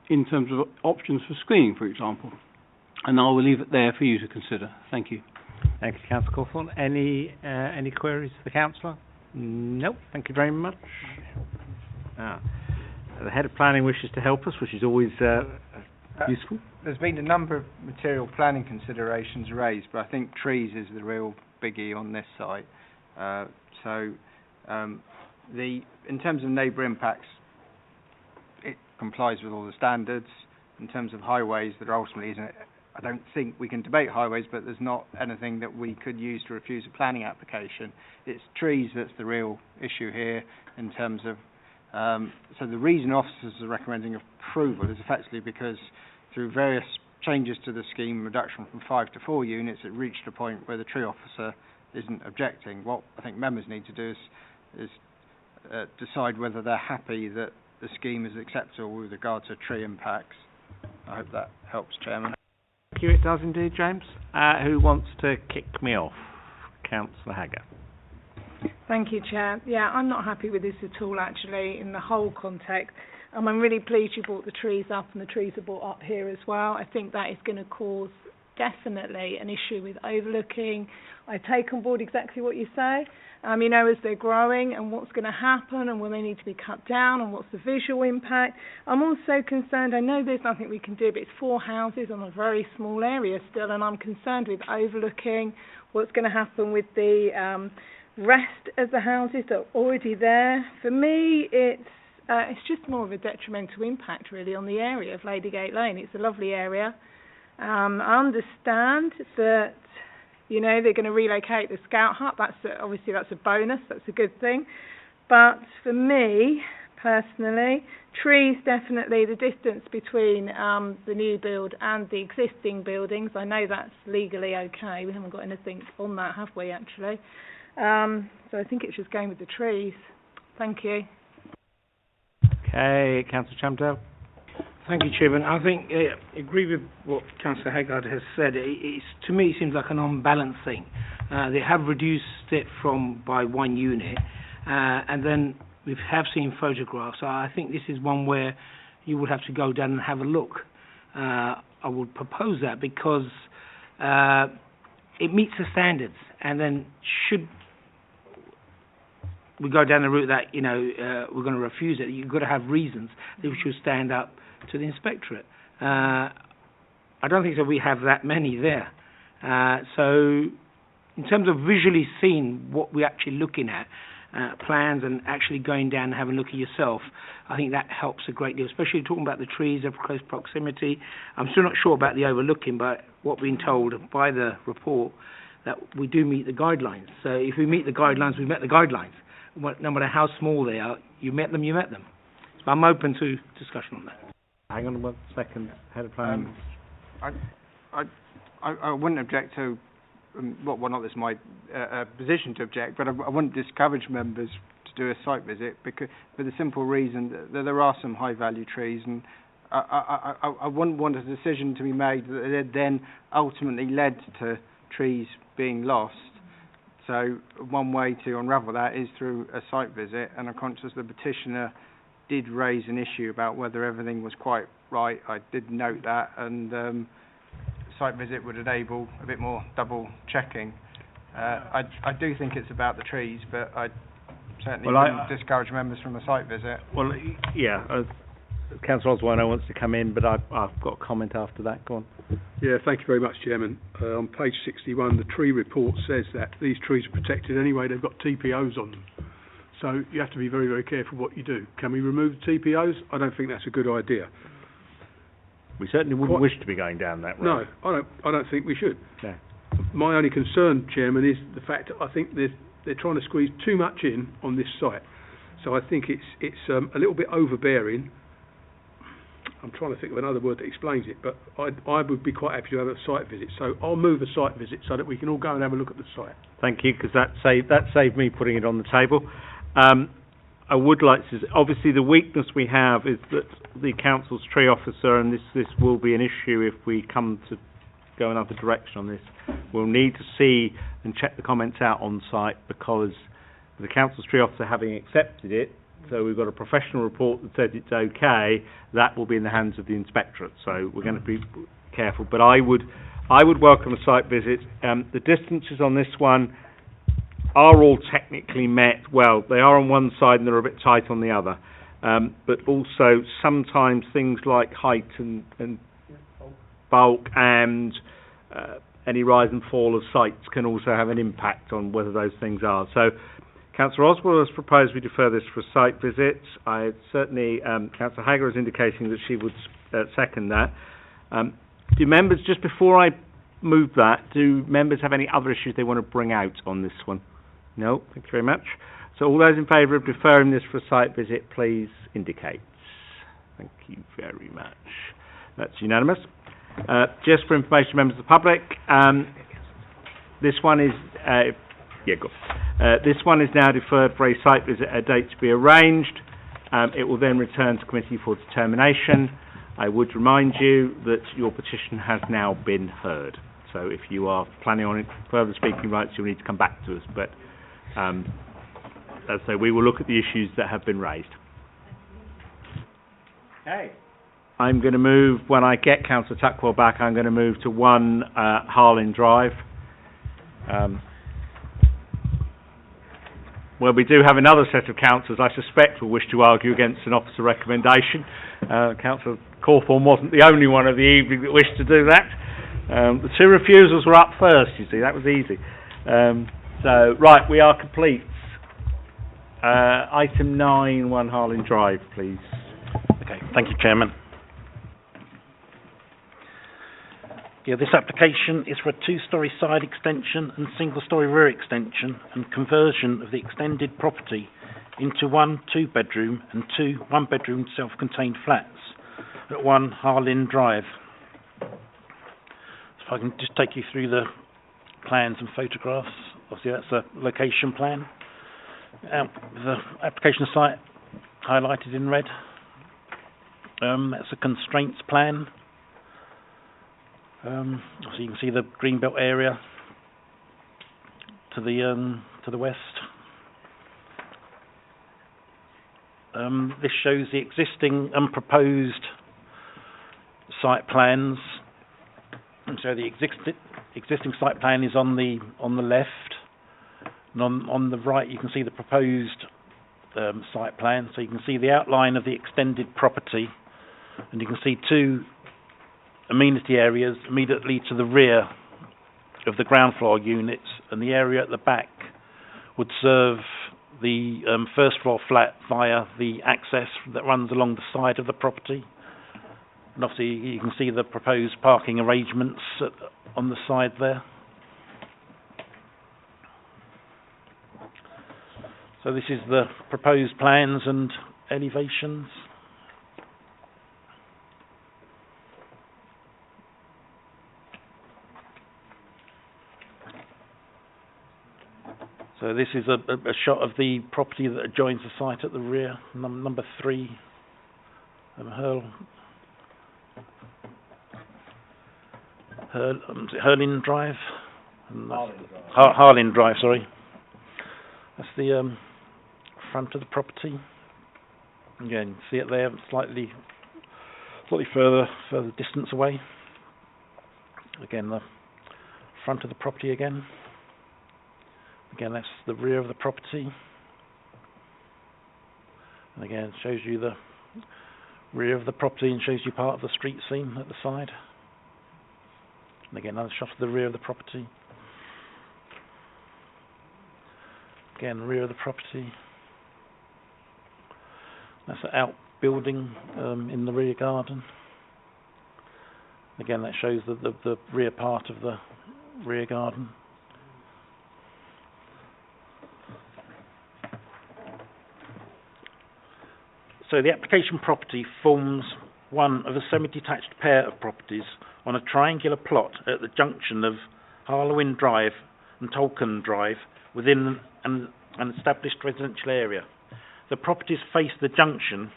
in terms of options for screening, for example. And I will leave it there for you to consider. Thank you. Thank you, Councillor Cawthorne. Any queries to the councillor? No. Thank you very much. The head of planning wishes to help us, which is always useful. There's been a number of material planning considerations raised, but I think trees is the real biggie on this site. In terms of neighbour impacts, it complies with all the standards. In terms of highways, there ultimately isn't. I don't think we can debate highways, but there's not anything that we could use to refuse a planning application. It's trees that's the real issue here in terms of. So the reason officers are recommending approval is effectively because through various changes to the scheme, reduction from 5 to 4 units, it reached a point where the tree officer isn't objecting. What I think members need to do is decide whether they're happy that the scheme is acceptable with regard to tree impacts. I hope that helps, Chairman. Thank you, it does indeed, James. Who wants to kick me off? Councillor Hagger. Thank you, Chair. Yeah, I'm not happy with this at all, actually, in the whole context. I'm really pleased you brought the trees up and the trees are brought up here as well. I think that is going to cause definitely an issue with overlooking. I take on board exactly what you say. As they're growing and what's going to happen and when they need to be cut down and what's the visual impact. I'm also concerned, I know there's nothing we can do, but it's 4 houses on a very small area still, and I'm concerned with overlooking what's going to happen with the rest of the houses that are already there. For me, it's just more of a detrimental impact, really, on the area of Ladygate Lane. It's a lovely area. I understand that, they're going to relocate the Scout Hut. Obviously that's a bonus. That's a good thing. But for me, personally, trees definitely, the distance between the new build and the existing buildings, I know that's legally okay. We haven't got anything on that, have we, actually? So I think it's just going with the trees. Thank you. Okay, Councillor Chamdale. Thank you, Chairman. I think I agree with what Councillor Haggard has said. To me, it seems like an unbalancing. They have reduced it by 1 unit, and then we have seen photographs. I think this is one where you would have to go down and have a look. I would propose that because it meets the standards, and then should we go down the route that we're going to refuse it, you've got to have reasons that we should stand up to the inspectorate. I don't think that we have that many there. So in terms of visually seeing what we're actually looking at, plans and actually going down and having a look at yourself, I think that helps a great deal, especially talking about the trees of close proximity. I'm still not sure about the overlooking, but what we're being told by the report that we do meet the guidelines. So if we meet the guidelines, we met the guidelines. No matter how small they are, you met them, you met them. So I'm open to discussion on that. Hang on 1 second, Head of Planning. I wouldn't object to, well, not this is my position to object, but I wouldn't discourage members to do a site visit because for the simple reason that there are some high value trees, and I wouldn't want a decision to be made that then ultimately led to trees being lost. So one way to unravel that is through a site visit, and I'm conscious the petitioner did raise an issue about whether everything was quite right. I did note that, and site visit would enable a bit more double checking. I do think it's about the trees, but I certainly wouldn't discourage members from a site visit. Well, yeah, Councillor Oswine wants to come in, but I've got a comment after that. Go on. Yeah, thank you very much, Chairman. On page 61, the tree report says that these trees are protected anyway. They've got TPOs on them. So you have to be very, very careful what you do. Can we remove the TPOs? I don't think that's a good idea. We certainly wouldn't wish to be going down that road. No, I don't think we should. No. My only concern, Chairman, is the fact that I think they're trying to squeeze too much in on this site. So I think it's a little bit overbearing. I'm trying to think of another word that explains it, but I would be quite happy to have a site visit. So I'll move a site visit so that we can all go and have a look at the site. Thank you, because that saved me putting it on the table. I would like to, obviously the weakness we have is that the council's tree officer, and this will be an issue if we come to go another direction on this, we'll need to see and check the comments out on site, because the council's tree officer having accepted it, so we've got a professional report that says it's okay, that will be in the hands of the inspectorate, so we're going to be careful. But I would welcome a site visit. The distances on this one are all technically met. Well, they are on one side and they're a bit tight on the other. But also sometimes things like height and bulk and any rise and fall of sites can also have an impact on whether those things are. So Councillor Oswald has proposed we defer this for a site visit. I certainly, Councillor Hagger is indicating that she would second that. Do members, just before I move that, do members have any other issues they want to bring out on this one? No, thank you very much. So all those in favour of deferring this for a site visit, please indicate. Thank you very much. That's unanimous. Just for information, members of the public, this one is this one is now deferred for a site visit, a date to be arranged. It will then return to committee for determination. I would remind you that your petition has now been heard. So if you are planning on further speaking rights, you'll need to come back to us. But as I say, we will look at the issues that have been raised. Okay. I'm going to move, when I get Councillor Tuckwell back, I'm going to move to 1 Harlan Drive. Well, we do have another set of councillors I suspect will wish to argue against an officer recommendation. Councillor Cawthorne wasn't the only one of the evening that wished to do that. The 2 refusals were up first, you see, that was easy. So, right, we are complete. Item 9, 1 Harlan Drive, please. Okay, thank you, Chairman. Yeah, this application is for a 2-storey side extension and single-storey rear extension and conversion of the extended property into 1 2-bedroom and 2 1-bedroom self-contained flats at 1 Harlan Drive. If I can just take you through the plans and photographs. Obviously that's a location plan. The application site highlighted in red. That's a constraints plan. So you can see the greenbelt area to the west. This shows the existing and proposed site plans. And so the existing site plan is on the left, and on the right you can see the proposed site plan. So you can see the outline of the extended property, and you can see 2 amenity areas immediately to the rear of the ground floor units, and the area at the back would serve the first floor flat via the access that runs along the side of the property. And obviously you can see the proposed parking arrangements on the side there. So this is the proposed plans and elevations. So this is a shot of the property that adjoins the site at the rear, number 3, Harlan Drive? Harlan Drive, sorry. That's the front of the property. Again, you see it there, slightly further distance away. Again, the front of the property again. Again, that's the rear of the property. And again, it shows you the rear of the property and shows you part of the street scene at the side. And again, another shot of the rear of the property. Again, rear of the property. That's an outbuilding in the rear garden. Again, that shows the rear part of the rear garden. So the application property forms one of a semi-detached pair of properties on a triangular plot at the junction of Harlan Drive and Tolkien Drive within an established residential area. The properties face the junction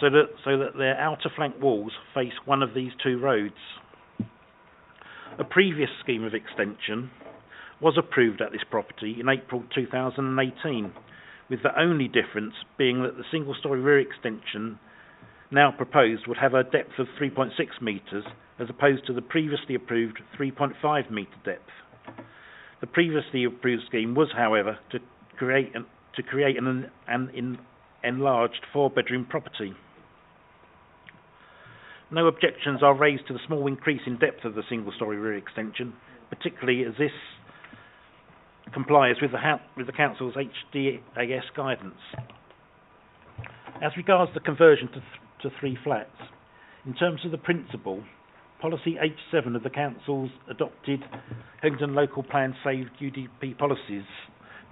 so that their outer flank walls face one of these two roads. A previous scheme of extension was approved at this property in April 2018, with the only difference being that the single-storey rear extension now proposed would have a depth of 3.6 metres as opposed to the previously approved 3.5 metre depth. The previously approved scheme was, however, to create an enlarged four-bedroom property. No objections are raised to the small increase in depth of the single-storey rear extension, particularly as this complies with the Council's HDAS guidance. As regards the conversion to three flats, in terms of the principle, Policy H7 of the Council's adopted Hillingdon Local Plan Saved UDP Policies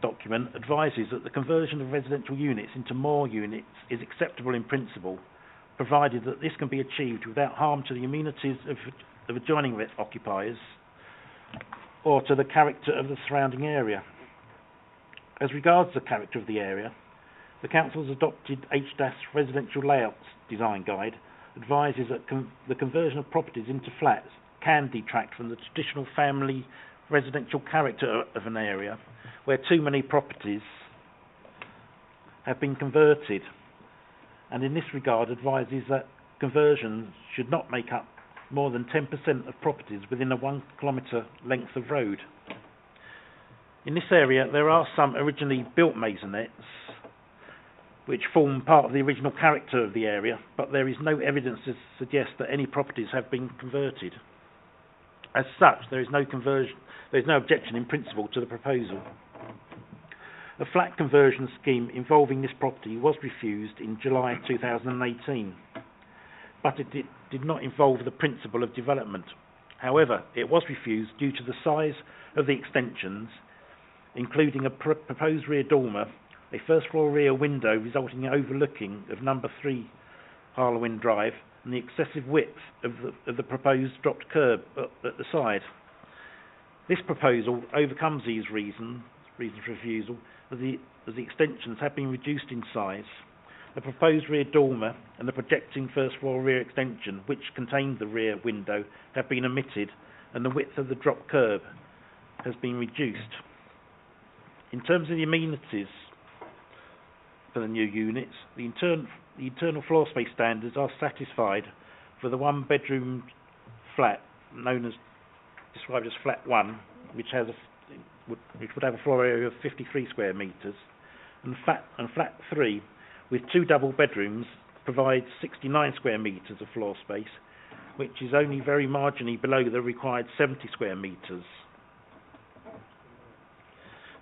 document advises that the conversion of residential units into more units is acceptable in principle, provided that this can be achieved without harm to the amenities of adjoining occupiers or to the character of the surrounding area. As regards the character of the area, the Council's adopted HDAS Residential Layouts Design Guide advises that the conversion of properties into flats can detract from the traditional family residential character of an area where too many properties have been converted, and in this regard advises that conversions should not make up more than 10% of properties within a 1 kilometre length of road. In this area there are some originally built maisonettes which form part of the original character of the area, but there is no evidence to suggest that any properties have been converted. As such, there is no objection in principle to the proposal. A flat conversion scheme involving this property was refused in July 2018, but it did not involve the principle of development. However, it was refused due to the size of the extensions, including a proposed rear dormer, a first-floor rear window resulting in overlooking of number 3 Harlan Drive, and the excessive width of the proposed dropped curb at the side. This proposal overcomes these reasons for refusal, as the extensions have been reduced in size. The proposed rear dormer and the projecting first-floor rear extension, which contained the rear window, have been omitted, and the width of the drop curb has been reduced. In terms of the amenities for the new units, the internal floor space standards are satisfied for the one-bedroom flat described as Flat 1, which would have a floor area of 53 square metres, and Flat 3, with 2 double bedrooms, provides 69 square metres of floor space, which is only very marginally below the required 70 square metres.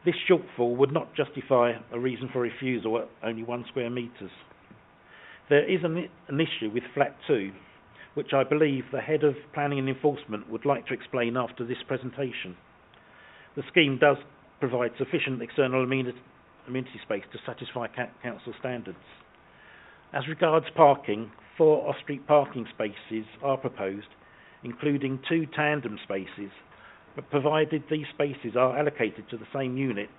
This shortfall would not justify a reason for refusal at only 1 square metres. There is an issue with Flat 2, which I believe the Head of Planning and Enforcement would like to explain after this presentation. The scheme does provide sufficient external amenity space to satisfy council standards. As regards parking, 4 off-street parking spaces are proposed, including 2 tandem spaces, but provided these spaces are allocated to the same unit,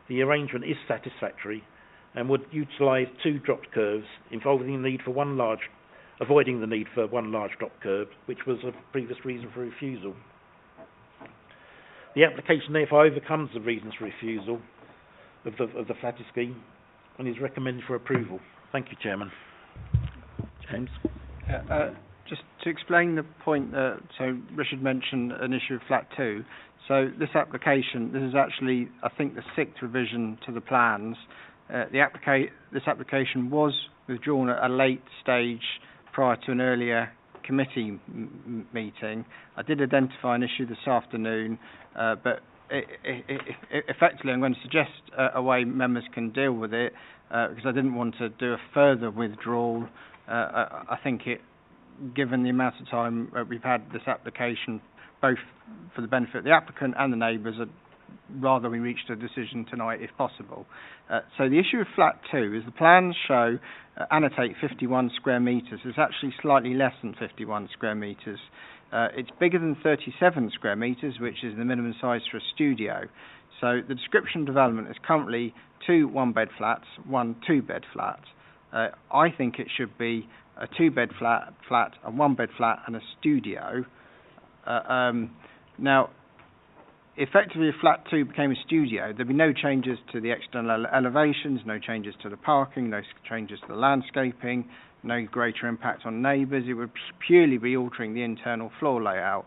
the arrangement is satisfactory and would utilise 2 dropped curves, avoiding the need for one large drop curb, which was a previous reason for refusal. The application therefore overcomes the reasons for refusal of the flatter scheme and is recommended for approval. Thank you, Chairman. James? Just to explain the point, so Richard mentioned an issue of Flat 2. So this is actually, I think, the 6th revision to the plans. This application was withdrawn at a late stage prior to an earlier committee meeting. I did identify an issue this afternoon, but effectively I'm going to suggest a way members can deal with it, because I didn't want to do a further withdrawal. I think given the amount of time we've had this application, both for the benefit of the applicant and the neighbours, rather we reached a decision tonight if possible. So the issue of flat 2 is the plans show, annotate 51 square metres. It's actually slightly less than 51 square metres. It's bigger than 37 square metres, which is the minimum size for a studio. So the description of development is currently 2 one-bed flats, 1 two-bed flat. I think it should be a 2-bed flat, a 1-bed flat and a studio. Now, effectively, if flat 2 became a studio, there'd be no changes to the external elevations, no changes to the parking, no changes to the landscaping, no greater impact on neighbours. It would purely be altering the internal floor layout.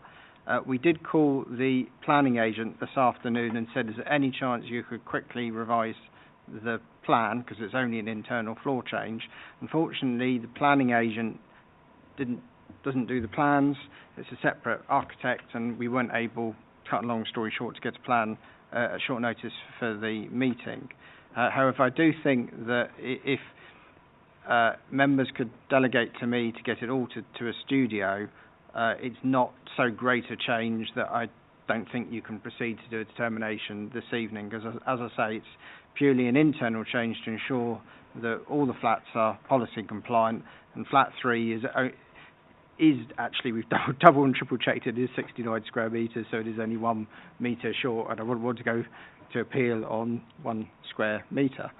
We did call the planning agent this afternoon and said, is there any chance you could quickly revise the plan, because it's only an internal floor change. Unfortunately, the planning agent doesn't do the plans. It's a separate architect, and we weren't able, cut a long story short, to get a plan at short notice for the meeting. However, I do think that if members could delegate to me to get it altered to a studio, it's not so great a change that I don't think you can proceed to do a determination this evening, because as I say, it's purely an internal change to ensure that all the flats are policy compliant, and flat 3 is actually, we've double and triple checked, it is 69 square metres, so it is only 1 metre short, and I wouldn't want to go to appeal on 1 square metre.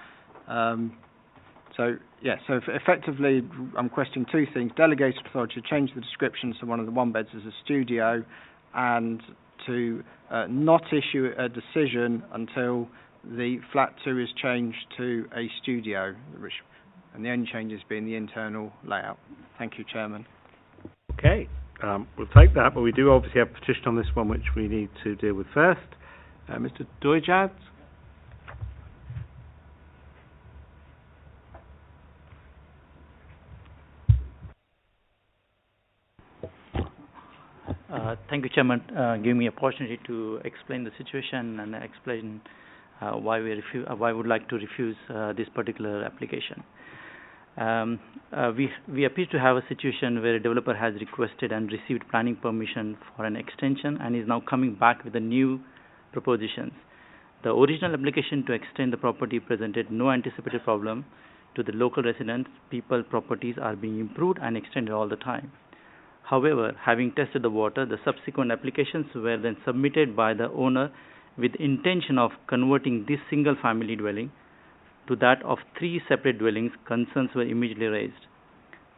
So effectively, I'm questioning 2 things: delegated authority to change the description so one of the 1 beds is a studio, and to not issue a decision until the flat 2 is changed to a studio, and the only changes being the internal layout. Thank you, Chairman. Okay, we'll take that, but we do obviously have a petition on this one which we need to deal with first. Mr. Doijad? Thank you, Chairman, giving me opportunity to explain the situation and explain why we would like to refuse this particular application. We appear to have a situation where a developer has requested and received planning permission for an extension and is now coming back with the new propositions. The original application to extend the property presented no anticipated problem to the local residents. People, properties are being improved and extended all the time. However, having tested the water, the subsequent applications were then submitted by the owner with intention of converting this single family dwelling to that of 3 separate dwellings. Concerns were immediately raised.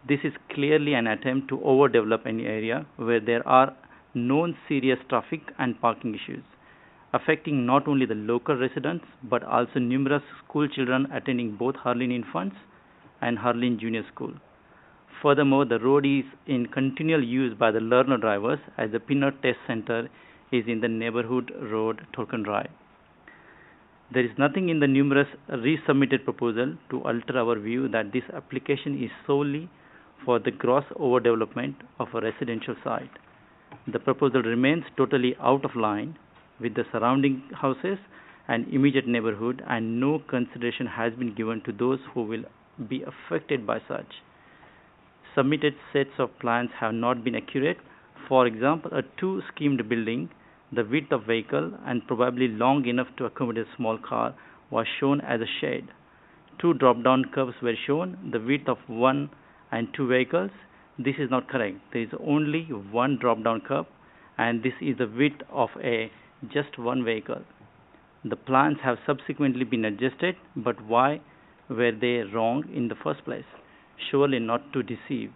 This is clearly an attempt to overdevelop an area where there are known serious traffic and parking issues, affecting not only the local residents but also numerous school children attending both Harlan Infants and Harlan Junior School. Furthermore, the road is in continual use by the learner drivers, as the Pinot Test Center is in the neighborhood road, Harlan Drive. There is nothing in the numerous resubmitted proposal to alter our view that this application is solely for the gross overdevelopment of a residential site. The proposal remains totally out of line with the surrounding houses and immediate neighborhood, and no consideration has been given to those who will be affected by such. Submitted sets of plans have not been accurate. For example, a 2-schemed building, the width of vehicle and probably long enough to accommodate a small car, was shown as a shed. 2 drop-down curbs were shown, the width of 1 and 2 vehicles. This is not correct. There is only 1 drop-down curb, and this is the width of just 1 vehicle. The plans have subsequently been adjusted, but why were they wrong in the first place? Surely not to deceive.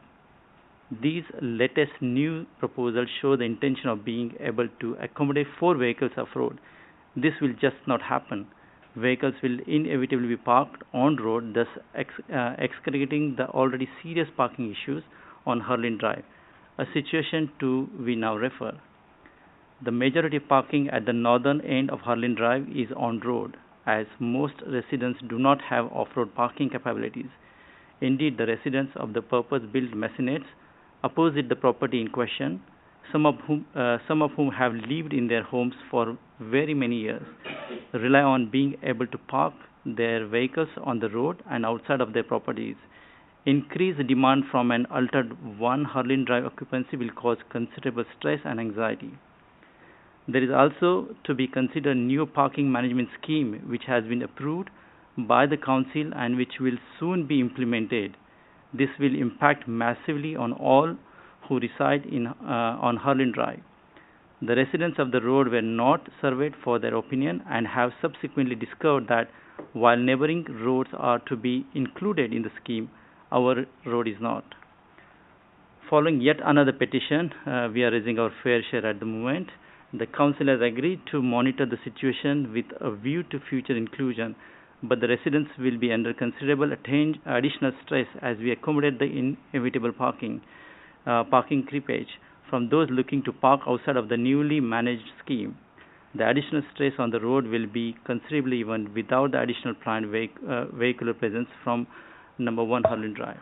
These latest new proposals show the intention of being able to accommodate 4 vehicles off-road. This will just not happen. Vehicles will inevitably be parked on road, thus excavating the already serious parking issues on Harlan Drive, a situation to we now refer. The majority parking at the northern end of Harlan Drive is on road, as most residents do not have off-road parking capabilities. Indeed, the residents of the purpose-built maisonettes opposite the property in question, some of whom have lived in their homes for very many years, rely on being able to park their vehicles on the road and outside of their properties. Increased demand from an altered 1 Harlan Drive occupancy will cause considerable stress and anxiety. There is also to be considered new parking management scheme which has been approved by the council and which will soon be implemented. This will impact massively on all who reside on Harlan Drive. The residents of the road were not surveyed for their opinion and have subsequently discovered that while neighbouring roads are to be included in the scheme, our road is not. Following yet another petition, we are raising our fair share at the moment. The council has agreed to monitor the situation with a view to future inclusion, but the residents will be under considerable additional stress as we accommodate the inevitable parking creepage from those looking to park outside of the newly managed scheme. The additional stress on the road will be considerable even without the additional planned vehicular presence from number 1 Harlan Drive.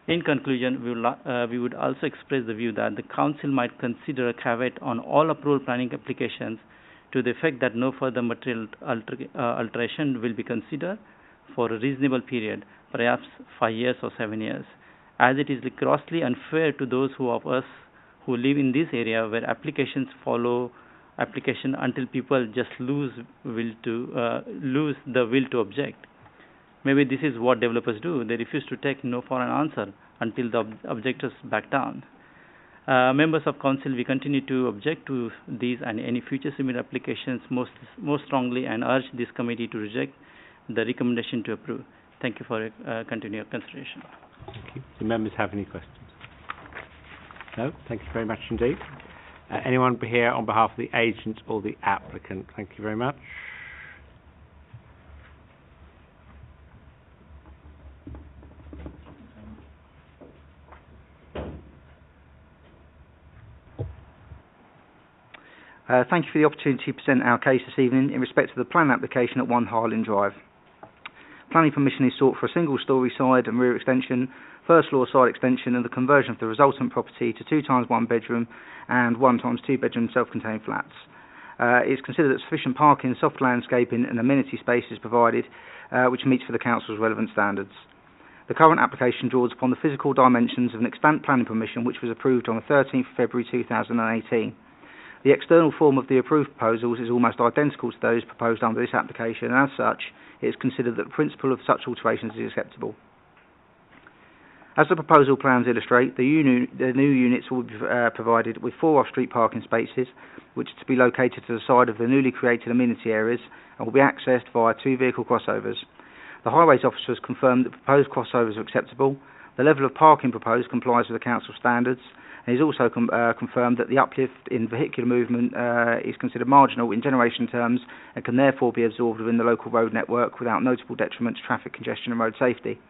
In conclusion, we would also express the view that the council might consider a caveat on all approved planning applications to the effect that no further material alteration will be considered for a reasonable period, perhaps 5 years or 7 years, as it is grossly unfair to those of us who live in this area where applications follow application until people just lose the will to object. Maybe this is what developers do. They refuse to take no for an answer until the objectors back down. Members of council, we continue to object to these and any future similar applications most strongly and urge this committee to reject the recommendation to approve. Thank you for your continued consideration. Thank you. Do members have any questions? No? Thank you very much indeed. Anyone here on behalf of the agent or the applicant? Thank you very much. Thank you for the opportunity to present our case this evening in respect to the plan application at 1 Harlan Drive. Planning permission is sought for a single-storey side and rear extension, first floor side extension and the conversion of the resultant property to 2 times 1 bedroom and 1 times 2 bedroom self-contained flats. It is considered that sufficient parking, soft landscaping and amenity space is provided which meets for the council's relevant standards. The current application draws upon the physical dimensions of an extant planning permission which was approved on the 13th of February 2018. The external form of the approved proposals is almost identical to those proposed under this application, and as such, it is considered that the principle of such alterations is acceptable. As the proposal plans illustrate, the new units will be provided with 4 off-street parking spaces, which are to be located to the side of the newly created amenity areas and will be accessed via 2 vehicle crossovers. The highways officers confirmed that proposed crossovers are acceptable. The level of parking proposed complies with the council standards. And he's also confirmed that the uplift in vehicular movement is considered marginal in generation terms and can therefore be absorbed within the local road network without notable detriment to traffic congestion and road safety.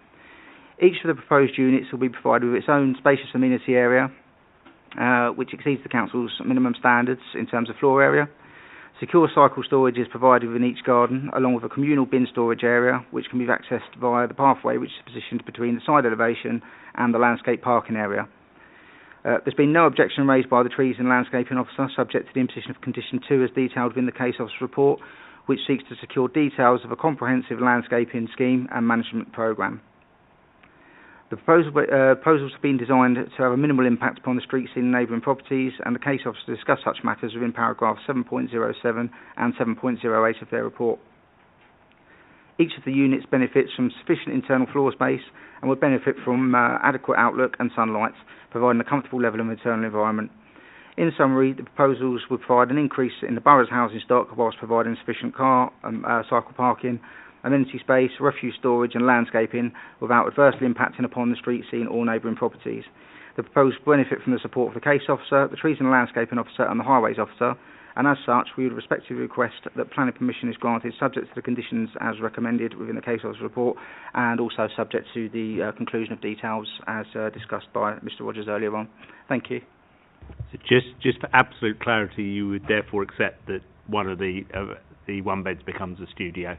Each of the proposed units will be provided with its own spacious amenity area, which exceeds the council's minimum standards in terms of floor area. Secure cycle storage is provided within each garden, along with a communal bin storage area, which can be accessed via the pathway which is positioned between the side elevation and the landscape parking area. There's been no objection raised by the Trees and Landscaping Officer, subject to the imposition of Condition 2 as detailed within the Case Officer's report, which seeks to secure details of a comprehensive landscaping scheme and management programme. The proposals have been designed to have a minimal impact upon the street scene and neighbouring properties, and the Case Officer discussed such matters within paragraphs 7.07 and 7.08 of their report. Each of the units benefits from sufficient internal floor space and will benefit from adequate outlook and sunlight, providing a comfortable level of internal environment. In summary, the proposals would provide an increase in the borough's housing stock whilst providing sufficient car and cycle parking, amenity space, refuse storage and landscaping without adversely impacting upon the street scene or neighbouring properties. The proposed benefit from the support of the Case Officer, the Trees and Landscaping Officer and the Highways Officer, and as such we would respectfully request that planning permission is granted subject to the conditions as recommended within the Case Officer's report and also subject to the conclusion of details as discussed by Mr Rogers earlier on. Thank you. So just for absolute clarity, you would therefore accept that one of the one beds becomes a studio?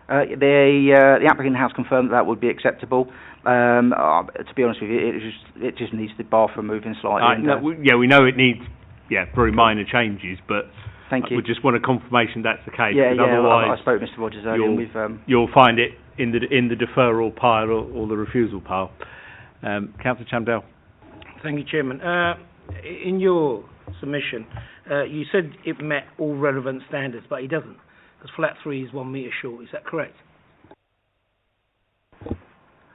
The applicant has confirmed that would be acceptable. To be honest with you, it just needs the bathroom moving slightly. We know it needs very minor changes, but thank you. We just want a confirmation that's the case. Otherwise, I spoke to Mr Rogers earlier. You'll find it in the deferral pile or the refusal pile. Councillor Chamdell. Thank you, Chairman. In your submission, you said it met all relevant standards, but it doesn't, because flat 3 is 1 metre short. Is that correct?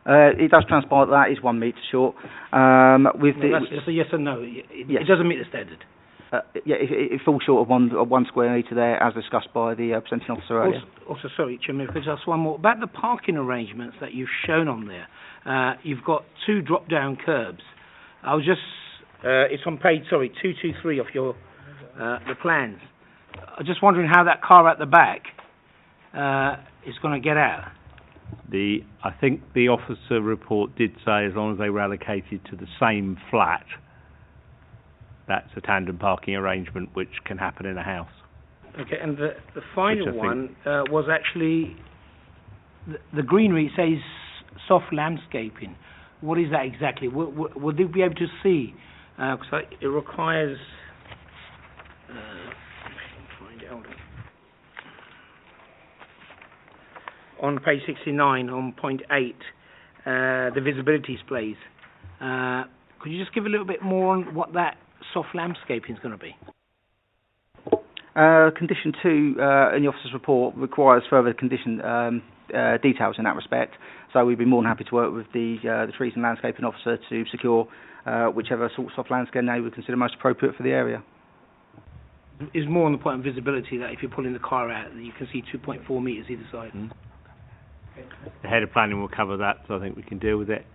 It does transpire that is 1 metre short. That's a yes or no. It doesn't meet the standard. It falls short of 1 square metre there, as discussed by the presenting officer earlier. Also, sorry, Chairman, if I could just ask one more. About the parking arrangements that you've shown on there, you've got 2 drop-down curbs. I was just, it's on page, 223 of your, the plans. I'm just wondering how that car at the back is going to get out. I think the officer report did say as long as they were allocated to the same flat, that's a tandem parking arrangement which can happen in a house. Okay, and the final one was actually the greenery. It says soft landscaping. What is that exactly? Would they be able to see? Because it requires. Find it. Hold on page 69, on point 8, the visibility displays. Could you just give a little bit more on what that soft landscaping is going to be? Condition 2 in the officer's report requires further condition details in that respect. So we'd be more than happy to work with the trees and landscaping officer to secure whichever sorts of landscape they would consider most appropriate for the area. Is more on the point of visibility, that if you're pulling the car out, you can see 2.4 metres either side. Mm. The head of planning will cover that, so I think we can deal with it.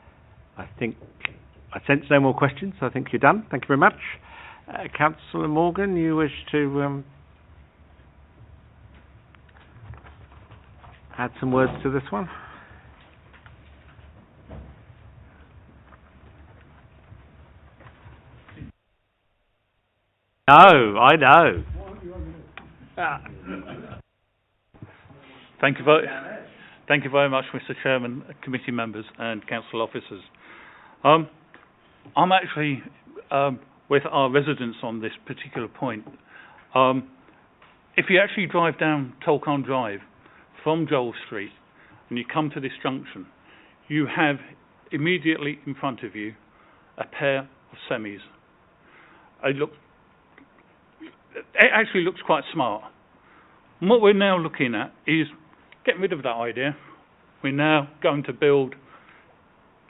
I sense no more questions. I think you're done. Thank you very much. Councillor Morgan, you wish to add some words to this one? No, I know. Thank you very much, Mr. Chairman, committee members and council officers. I'm actually with our residents on this particular point. If you actually drive down Tolkien Drive from Joel Street and you come to this junction, you have immediately in front of you a pair of semis. It actually looks quite smart. And what we're now looking at is getting rid of that idea. We're now going to build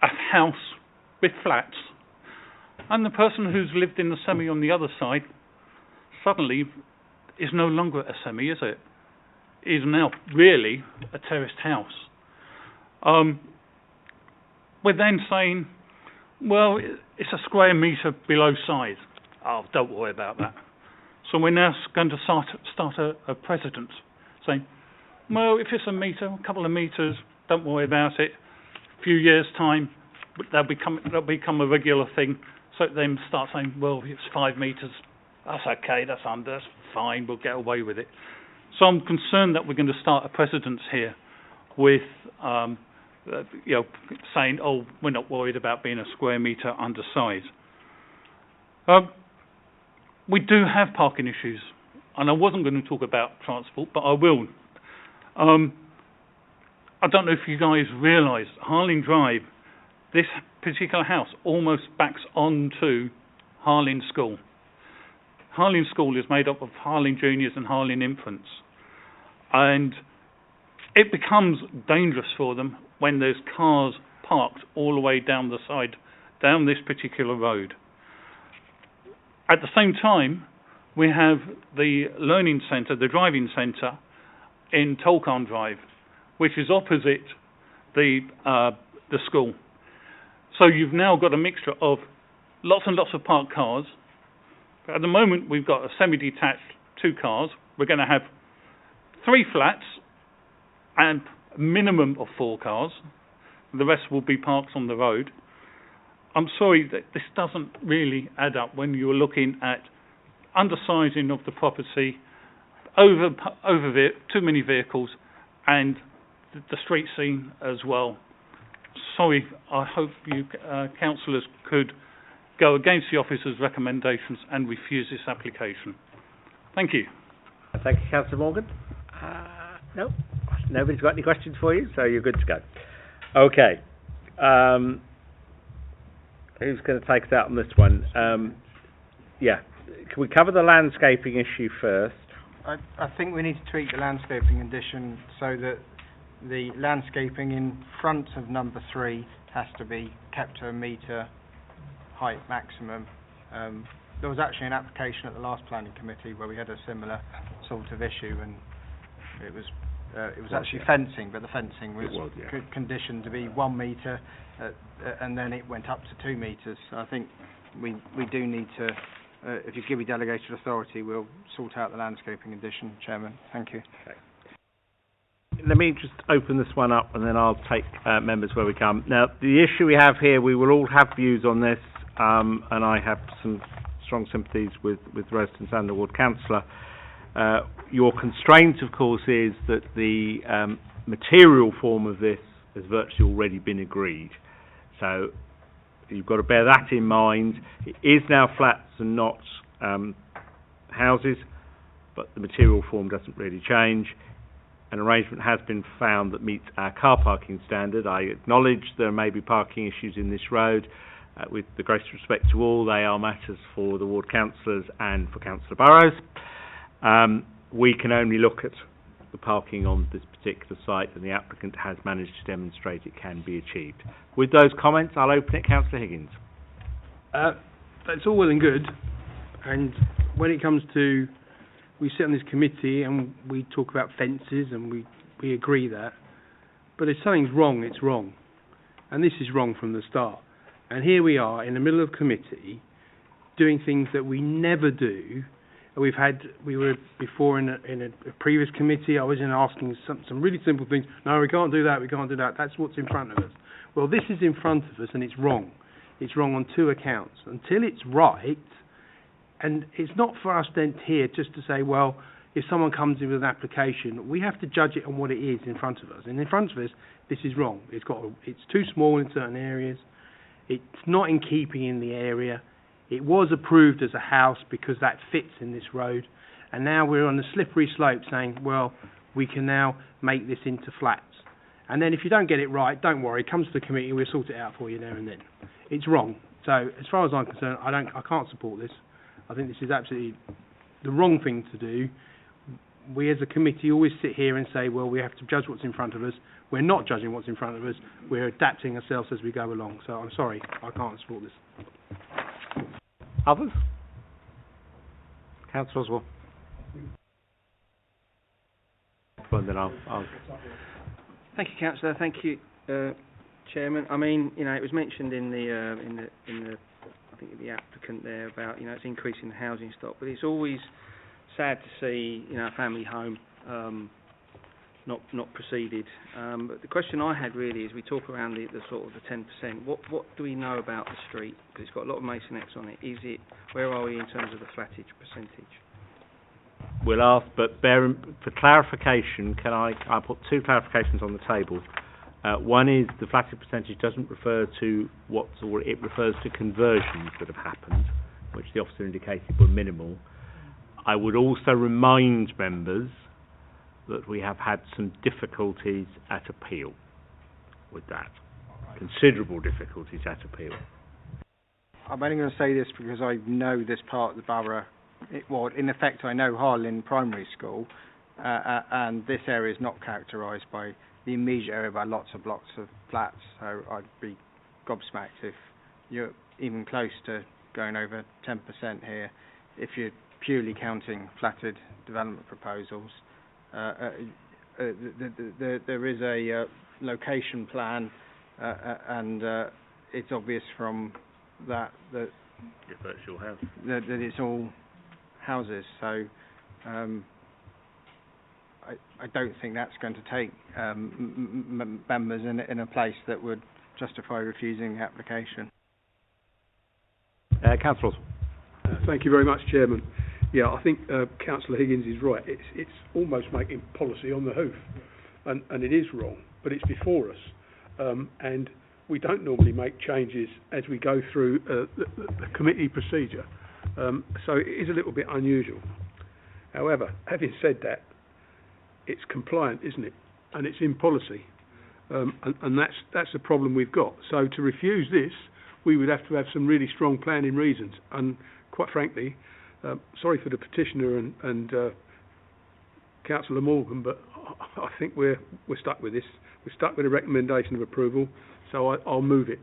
a house with flats, and the person who's lived in the semi on the other side suddenly is no longer a semi, is it? Is now really a terraced house. We're then saying, well, it's a square metre below size. Oh, don't worry about that. So we're now going to start a precedent, saying, well, if it's a metre, a couple of metres, don't worry about it. A few years' time, that'll become a regular thing. So then start saying, well, it's 5 metres. That's okay. That's under. That's fine. We'll get away with it. So I'm concerned that we're going to start a precedent here with, saying, oh, we're not worried about being a square metre undersized. We do have parking issues, and I wasn't going to talk about transport, but I will. I don't know if you guys realise, Harlan Drive, this particular house almost backs onto Harlan School. Harlan School is made up of Harlan Juniors and Harlan Infants, and it becomes dangerous for them when there's cars parked all the way down the side, down this particular road. At the same time, we have the learning centre, the driving centre in Tolkien Drive, which is opposite the school. So you've now got a mixture of lots and lots of parked cars. At the moment, we've got a semi-detached 2 cars. We're going to have 3 flats and a minimum of 4 cars. The rest will be parked on the road. I'm sorry that this doesn't really add up when you're looking at undersizing of the property, too many vehicles, and the street scene as well. Sorry, I hope you councillors could go against the officer's recommendations and refuse this application. Thank you. Thank you, Councillor Morgan. No, nobody's got any questions for you, so you're good to go. Okay. Who's going to take us out on this one? can we cover the landscaping issue first? I think we need to tweak the landscaping condition so that the landscaping in front of number 3 has to be kept to a metre height maximum. There was actually an application at the last planning committee where we had a similar sort of issue, and it was actually fencing, but the fencing was conditioned to be 1 metre, and then it went up to 2 metres. So I think we do need to, if you give me delegated authority, we'll sort out the landscaping condition, Chairman. Thank you. Okay. Let me just open this one up, and then I'll take members where we come. Now, the issue we have here, we will all have views on this, and I have some strong sympathies with residents and the ward councillor. Your constraint, of course, is that the material form of this has virtually already been agreed. So you've got to bear that in mind. It is now flats and not houses, but the material form doesn't really change. An arrangement has been found that meets our car parking standard. I acknowledge there may be parking issues in this road. With the greatest respect to all, they are matters for the ward councillors and for Councillor Burrows. We can only look at the parking on this particular site, and the applicant has managed to demonstrate it can be achieved. With those comments, I'll open it. Councillor Higgins. That's all well and good, and when it comes to, we sit on this committee and we talk about fences and we agree that, but if something's wrong, it's wrong, and this is wrong from the start. And here we are in the middle of committee doing things that we never do. We were before in a previous committee, I was in asking some really simple things. No, we can't do that, we can't do that. That's what's in front of us. Well, this is in front of us and it's wrong. It's wrong on 2 accounts. Until it's right, and it's not for us then here just to say, well, if someone comes in with an application, we have to judge it on what it is in front of us. And in front of us, this is wrong. It's too small in certain areas. It's not in keeping in the area. It was approved as a house because that fits in this road. And now we're on the slippery slope saying, well, we can now make this into flats. And then if you don't get it right, don't worry, come to the committee, we'll sort it out for you there and then. It's wrong. So as far as I'm concerned, I can't support this. I think this is absolutely the wrong thing to do. We as a committee always sit here and say, well, we have to judge what's in front of us. We're not judging what's in front of us. We're adapting ourselves as we go along. So I'm sorry, I can't support this. Others? Councillor Oswald. Well, then I'll... Thank you, Councillor. Thank you, Chairman. I mean, it was mentioned in the I think the applicant there about, it's increasing the housing stock, but it's always sad to see, a family home not proceeded. But the question I had really is, we talk around the sort of the 10%. What do we know about the street? Because it's got a lot of masonettes on it. Where are we in terms of the flattage percentage? We'll ask, but for clarification, I'll put 2 clarifications on the table. One is the flattage percentage doesn't refer to it refers to conversions that have happened, which the officer indicated were minimal. I would also remind members that we have had some difficulties at appeal with that. Considerable difficulties at appeal. I'm only going to say this because I know this part of the borough. In effect, I know Harlan Primary School, and this area is not characterised by the immediate area by lots of blocks of flats, so I'd be gobsmacked if you're even close to going over 10% here. If you're purely counting flatted development proposals, there is a location plan, and it's obvious from that your virtual house that it's all houses. So I don't think that's going to take members in a place that would justify refusing the application. Councillors. Thank you very much, Chairman. Yeah, I think Councillor Higgins is right. It's almost making policy on the hoof, and it is wrong, but it's before us, and we don't normally make changes as we go through the committee procedure, so it is a little bit unusual. However, having said that, it's compliant, isn't it? And it's in policy, and that's the problem we've got. So to refuse this, we would have to have some really strong planning reasons, and quite frankly, Sorry for the petitioner and Councillor Morgan, but I think we're stuck with this. We're stuck with a recommendation of approval, so I'll move it,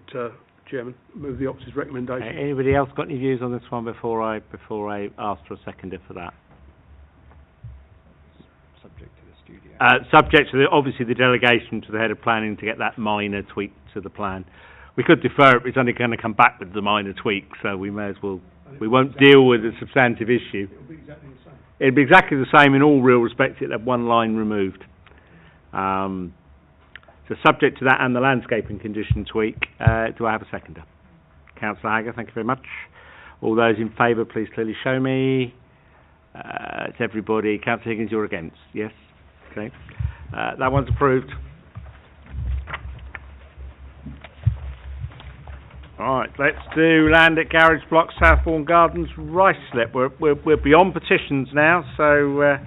Chairman. Move the officer's recommendation. Anybody else got any views on this one before I ask for a seconder for that? Subject to the studio. Subject to obviously the delegation to the head of planning to get that minor tweak to the plan. We could defer it, but it's only going to come back with the minor tweak, so we may as well. We won't deal with a substantive issue. It'll be exactly the same. It'd be exactly the same in all real respects. It'd have one line removed. So subject to that and the landscaping condition tweak, do I have a seconder? Councillor Hagger, thank you very much. All those in favour, please clearly show me. It's everybody. Councillor Higgins, you're against? Yes? Okay. That one's approved. Alright, let's do land at Garage Block, Southbourne Gardens, Ruislip. We're beyond petitions now, so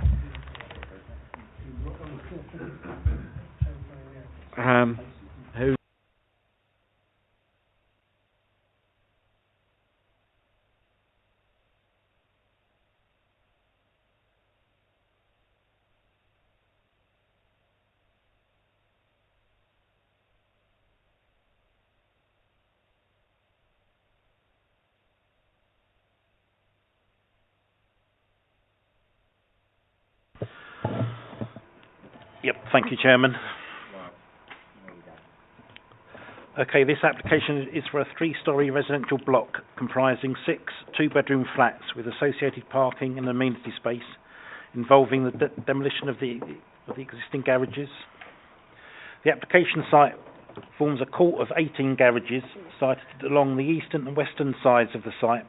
who? Yep, thank you, Chairman. Okay, this application is for a 3-storey residential block comprising 6 two-bedroom flats with associated parking and amenity space, involving the demolition of the existing garages. The application site forms a court of 18 garages sited along the eastern and western sides of the site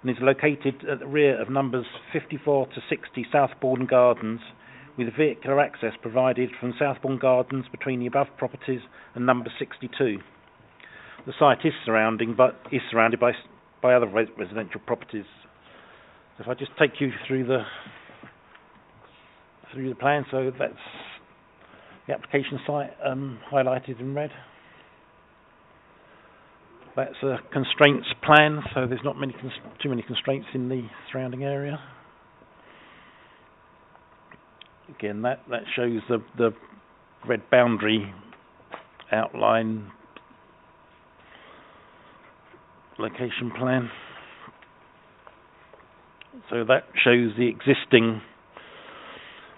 and is located at the rear of numbers 54 to 60 Southbourne Gardens, with vehicular access provided from Southbourne Gardens between the above properties and number 62. The site is surrounded by other residential properties. So if I just take you through the plan, so that's the application site highlighted in red. That's a constraints plan, so there's not too many constraints in the surrounding area. Again, that shows the red boundary outline location plan. So that shows the existing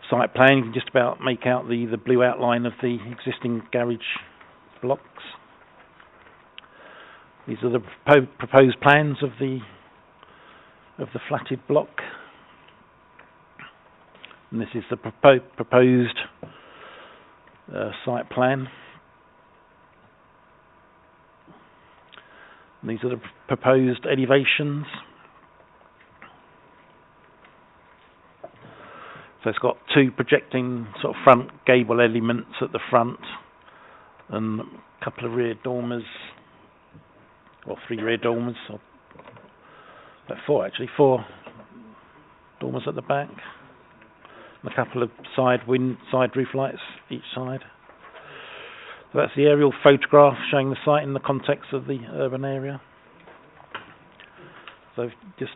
site plan. You can just about make out the blue outline of the existing garage blocks. These are the proposed plans of the flatted block. And this is the proposed site plan. And these are the proposed elevations. So it's got 2 projecting sort of front gable elements at the front and a couple of rear dormers, or 3 rear dormers, or 4 actually, 4 dormers at the back. A couple of side roof lights each side. So that's the aerial photograph showing the site in the context of the urban area. So just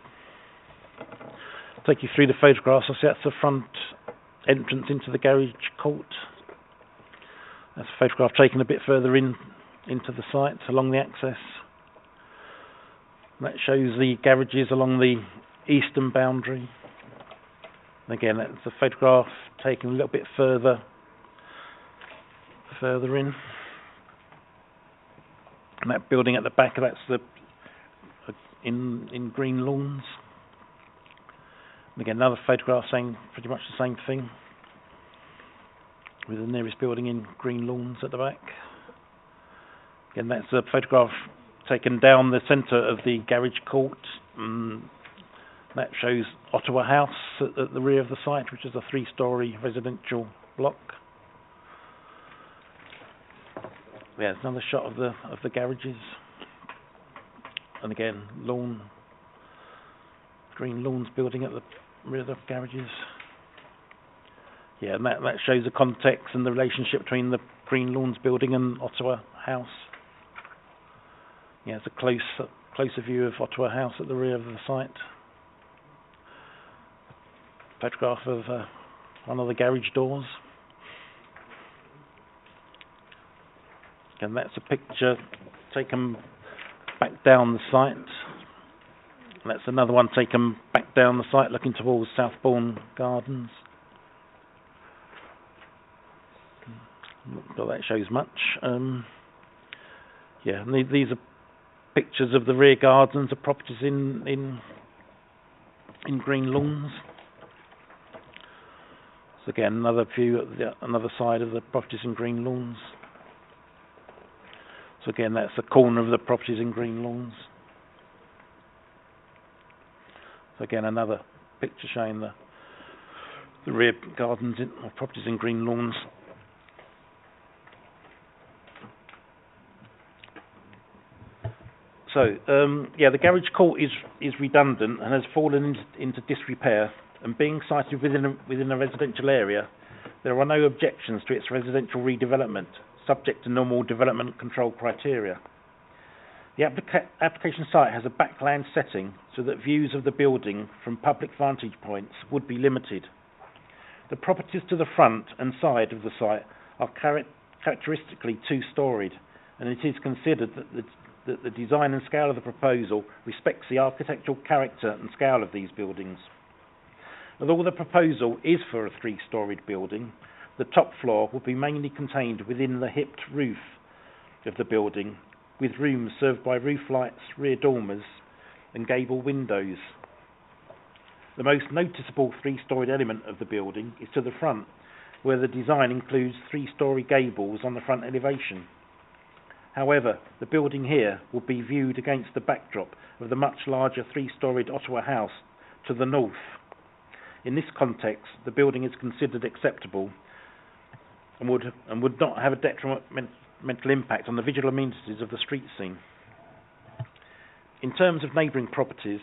take you through the photographs. I see that's the front entrance into the garage court. That's a photograph taken a bit further into the site along the access. That shows the garages along the eastern boundary. Again, that's a photograph taken a little bit further in. And that building at the back, that's in green lawns. And again, another photograph saying pretty much the same thing, with the nearest building in green lawns at the back. Again, that's a photograph taken down the centre of the garage court. That shows Ottawa House at the rear of the site, which is a 3-storey residential block. Yeah, it's another shot of the garages. And again, green lawns building at the rear of the garages. Yeah, and that shows the context and the relationship between the green lawns building and Ottawa House. Yeah, it's a closer view of Ottawa House at the rear of the site. photograph of one of the garage doors. And that's a picture taken back down the site. And that's another one taken back down the site looking towards Southbourne Gardens. Not sure that shows much. Yeah, and these are pictures of the rear gardens of properties in Green Lawns. So again, another view at another side of the properties in Green Lawns. So again, that's the corner of the properties in Green Lawns. So again, another picture showing the rear gardens or properties in Green Lawns. So, yeah, the garage court is redundant and has fallen into disrepair, and being sited within a residential area, there are no objections to its residential redevelopment, subject to normal development control criteria. The application site has a backland setting so that views of the building from public vantage points would be limited. The properties to the front and side of the site are characteristically two-storied, and it is considered that the design and scale of the proposal respects the architectural character and scale of these buildings. Although the proposal is for a three-storied building, the top floor will be mainly contained within the hipped roof of the building, with rooms served by roof lights, rear dormers and gable windows. The most noticeable three-storied element of the building is to the front, where the design includes three-storey gables on the front elevation. However, the building here will be viewed against the backdrop of the much larger three-storied Ottawa house to the north. In this context, the building is considered acceptable and would not have a detrimental impact on the visual amenities of the street scene. In terms of neighbouring properties,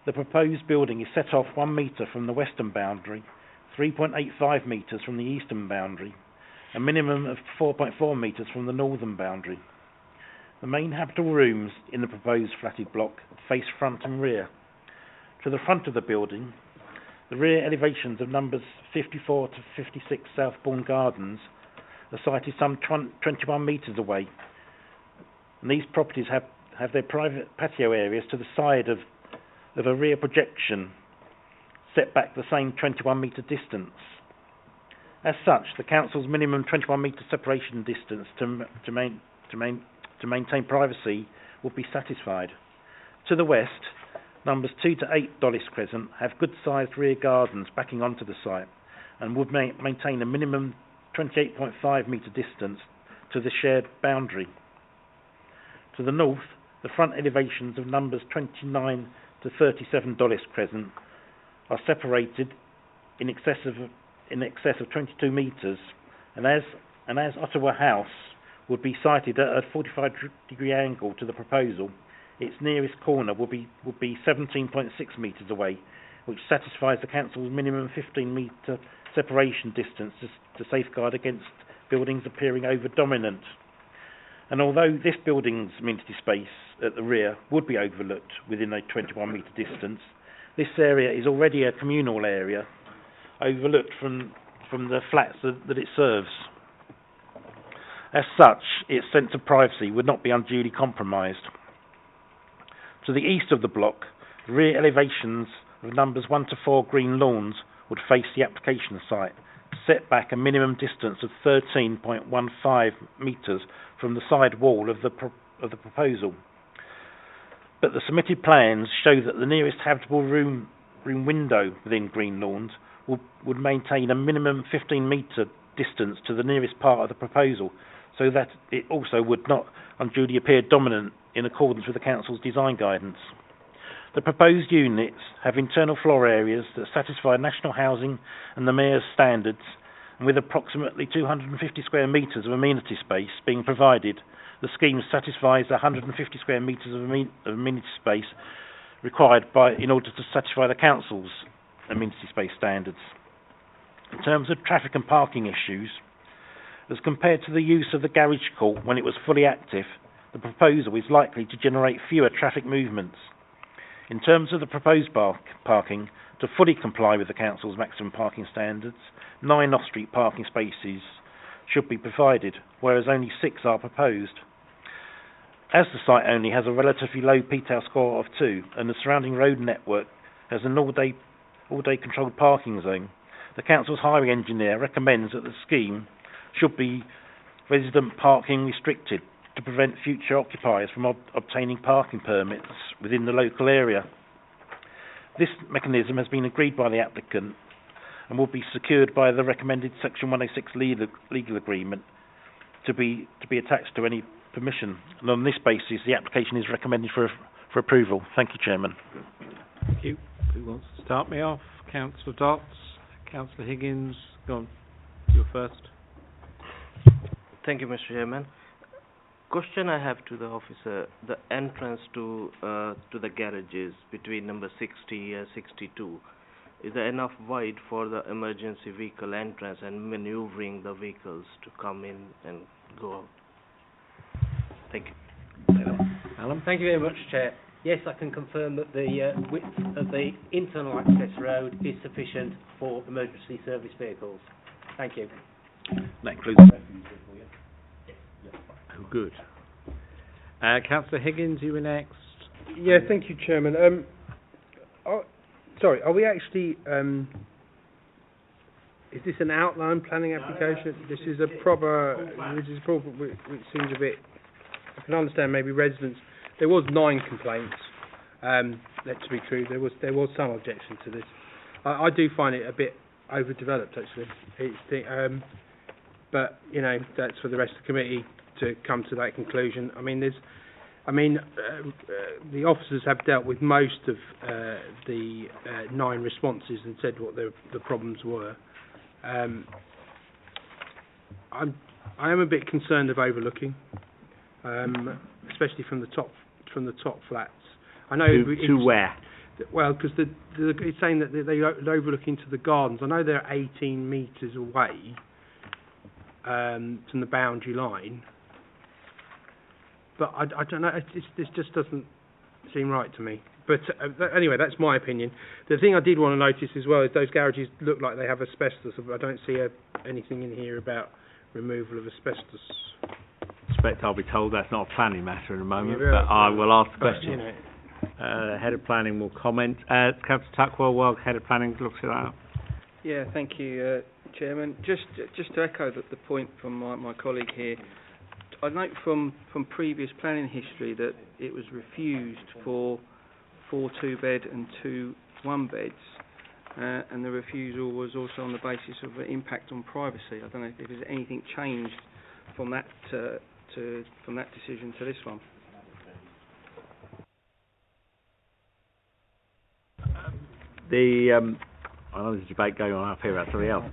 the proposed building is set off 1 metre from the western boundary, 3.85 metres from the eastern boundary, a minimum of 4.4 metres from the northern boundary. The main habitable rooms in the proposed flatted block face front and rear. To the front of the building, the rear elevations of numbers 54 to 56 Southbourne Gardens are sited some 21 metres away, and these properties have their private patio areas to the side of a rear projection set back the same 21 metre distance. As such, the council's minimum 21 metre separation distance to maintain privacy will be satisfied. To the west, numbers 2 to 8 Dollis Crescent have good-sized rear gardens backing onto the site and would maintain a minimum 28.5 metre distance to the shared boundary. To the north, the front elevations of numbers 29 to 37 Dollis Crescent are separated in excess of 22 metres, and as Ottawa House would be sited at a 45-degree angle to the proposal, its nearest corner would be 17.6 metres away, which satisfies the council's minimum 15-metre separation distance to safeguard against buildings appearing over-dominant. And although this building's amenity space at the rear would be overlooked within a 21-metre distance, this area is already a communal area overlooked from the flats that it serves. As such, its sense of privacy would not be unduly compromised. To the east of the block, the rear elevations of numbers 1 to 4 Green Lawns would face the application site, set back a minimum distance of 13.15 metres from the side wall of the proposal. But the submitted plans show that the nearest habitable room window within Green Lawns would maintain a minimum 15-metre distance to the nearest part of the proposal, so that it also would not unduly appear dominant in accordance with the council's design guidance. The proposed units have internal floor areas that satisfy national housing and the mayor's standards, and with approximately 250 square metres of amenity space being provided, the scheme satisfies 150 square metres of amenity space required in order to satisfy the council's amenity space standards. In terms of traffic and parking issues, as compared to the use of the garage court when it was fully active, the proposal is likely to generate fewer traffic movements. In terms of the proposed parking, To fully comply with the council's maximum parking standards, 9 off-street parking spaces should be provided, whereas only 6 are proposed. As the site only has a relatively low P-tail score of 2 and the surrounding road network has an all-day controlled parking zone, the council's highway engineer recommends that the scheme should be resident parking restricted to prevent future occupiers from obtaining parking permits within the local area. This mechanism has been agreed by the applicant and will be secured by the recommended Section 106 legal agreement to be attached to any permission. And on this basis, the application is recommended for approval. Thank you, Chairman. Thank you. Who wants to start me off? Councillor Dotts, Councillor Higgins. Go on. You're first. Thank you, Mr. Chairman. Question I have to the officer: the entrance to the garages between number 60 and 62. Is there enough wide for the emergency vehicle entrance and manoeuvring the vehicles to come in and go out? Thank you. Alan? Thank you very much, Chair. Yes, I can confirm that the width of the internal access road is sufficient for emergency service vehicles. Thank you. That includes... Oh, good. Councillor Higgins, you were next. Yeah, thank you, Chairman. Sorry, are we actually... is this an outline planning application? This is a proper... It seems a bit... I can understand maybe residents... There was 9 complaints. Let's be true, there was some objection to this. I do find it a bit overdeveloped, actually. But, you know, that's for the rest of the committee to come to that conclusion. The officers have dealt with most of the 9 responses and said what the problems were. I am a bit concerned of overlooking, especially from the top flats. I know to where? Well, because it's saying that they overlook into the gardens. I know they're 18 metres away from the boundary line, but I don't know. This just doesn't seem right to me. But anyway, that's my opinion. The thing I did want to notice as well is those garages look like they have asbestos. I don't see anything in here about removal of asbestos. I suspect I'll be told that's not a planning matter in a moment, but I will ask the question. Head of Planning will comment. Councillor Tuckwell, while Head of Planning looks at that. Yeah, thank you, Chairman. Just to echo the point from my colleague here, I note from previous planning history that it was refused for 4 2-bed and 2 1-beds, and the refusal was also on the basis of the impact on privacy. I don't know if there's anything changed from that from that decision to this one. I know there's a debate going on up here about something else.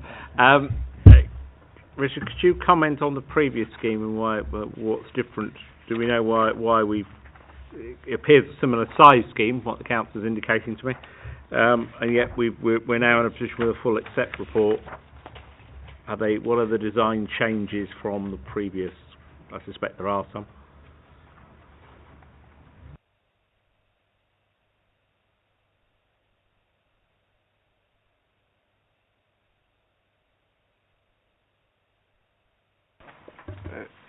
Richard, could you comment on the previous scheme and what's different? Do we know why it appears a similar size scheme, what the council is indicating to me, and yet we're now in a position with a full accept report. What are the design changes from the previous? I suspect there are some.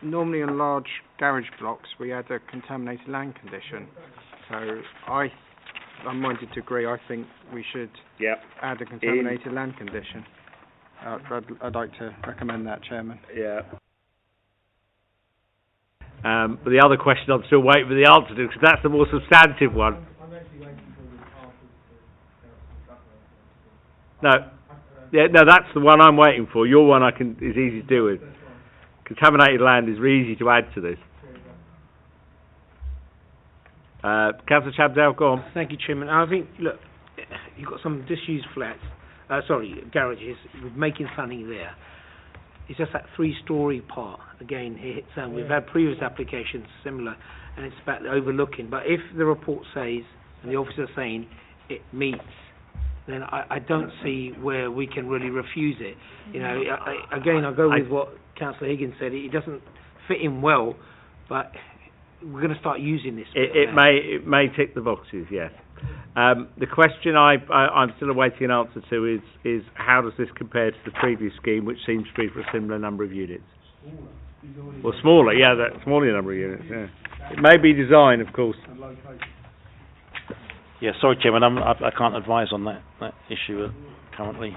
Normally in large garage blocks we add a contaminated land condition. So I'm minded to agree. I think we should add a contaminated land condition. I'd like to recommend that, Chairman. Yeah. But the other question I'm still waiting for the answer to, because that's the more substantive one. No, that's the one I'm waiting for. Your one is easy to deal with. Contaminated land is really easy to add to this. Councillor Chabdale, go on. Thank you, Chairman. I think, look, you've got some disused flats, garages with making something there. It's just that 3-storey part. Again, we've had previous applications similar, and it's about the overlooking. But if the report says, and the officer's saying, it meets, then I don't see where we can really refuse it. You know, I go with what Councillor Higgins said. It doesn't fit in well, but we're going to start using this. It may tick the boxes, yes. The question I'm still awaiting an answer to is how does this compare to the previous scheme, which seems to be for a similar number of units? Well, smaller, yeah, that smaller number of units, yeah. It may be design, of course. Yeah, sorry, Chairman, I can't advise on that issue currently.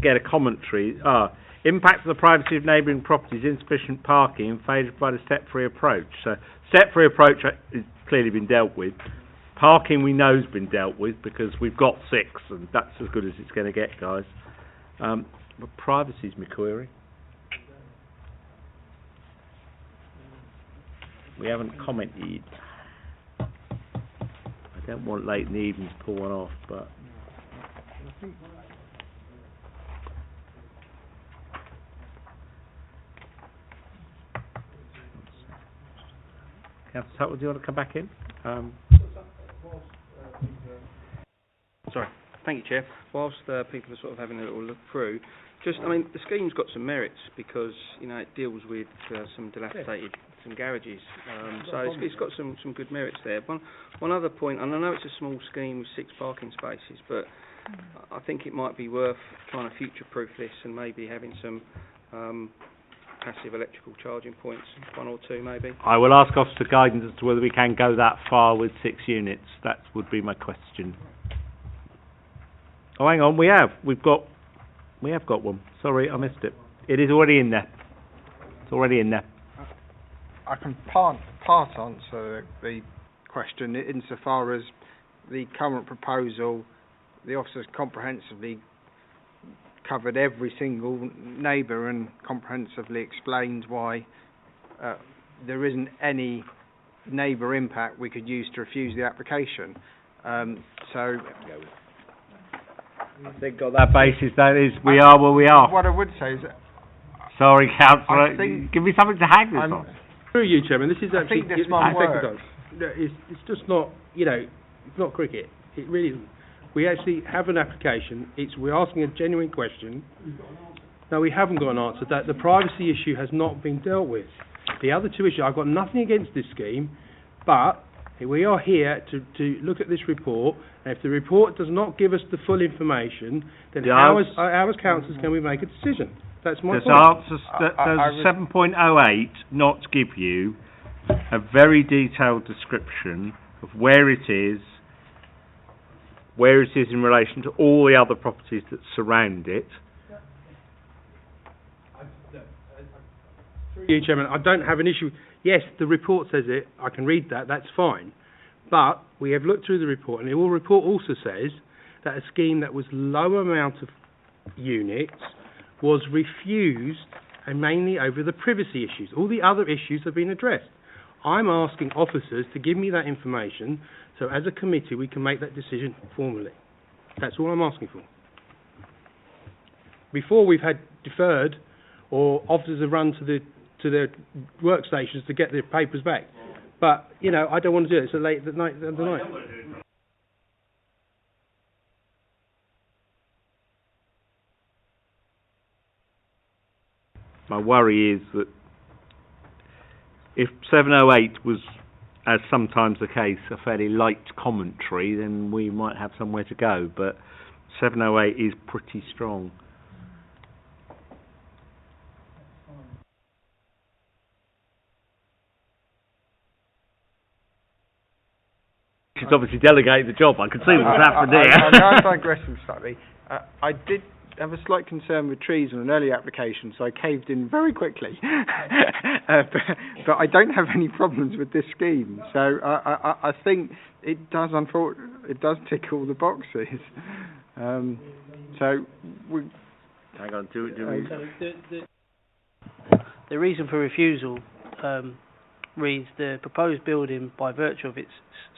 Get a commentary. Impact of the privacy of neighbouring properties, insufficient parking, and favoured by the step-free approach. So, step-free approach has clearly been dealt with. Parking we know has been dealt with because we've got 6, and that's as good as it's going to get, guys. But privacy's my query. We haven't commented. I don't want late in the evening to pull one off, but. Councillor Tuttle, do you want to come back in? Sorry. Thank you, Chair. Whilst people are sort of having a little look through, the scheme's got some merits because, it deals with some dilapidated, some garages. So it's got some good merits there. One other point, and I know it's a small scheme with 6 parking spaces, but I think it might be worth trying to future-proof this and maybe having some passive electrical charging points, 1 or 2 maybe. I will ask Officer guidance as to whether we can go that far with 6 units. That would be my question. Oh, hang on, we have got one. Sorry, I missed it. It is already in there. It's already in there. I can part answer the question insofar as the current proposal, the officers comprehensively covered every single neighbour and comprehensively explained why there isn't any neighbour impact we could use to refuse the application. So I think on that basis, that is, we are where we are. What I would say is that sorry, Councillor, give me something to hang this on. Through you, Chairman, this is actually... I think this might work. It's just not, it's not cricket. It really isn't. We actually have an application. We're asking a genuine question. No, we haven't got an answer. That the privacy issue has not been dealt with. The other 2 issues, I've got nothing against this scheme, but we are here to look at this report, and if the report does not give us the full information, then how as councillors can we make a decision? That's my point. Does 7.08 not give you a very detailed description of where it is in relation to all the other properties that surround it? Yeah, Chairman, I don't have an issue. Yes, the report says it. I can read that. That's fine. But we have looked through the report, and the report also says that a scheme that was low amount of units was refused, and mainly over the privacy issues. All the other issues have been addressed. I'm asking officers to give me that information, so as a committee we can make that decision formally. That's all I'm asking for. Before we've had deferred, or officers have run to their workstations to get their papers back. But, I don't want to do it. It's late at night. My worry is that if 708 was, as sometimes the case, a fairly light commentary, then we might have somewhere to go. But 708 is pretty strong. She's obviously delegated the job. I can see what's happened here. I'm digressing slightly. I did have a slight concern with trees on an early application, so I caved in very quickly. But I don't have any problems with this scheme. So I think it does tick all the boxes. So, we, Hang on, do we... The reason for refusal reads the proposed building, by virtue of its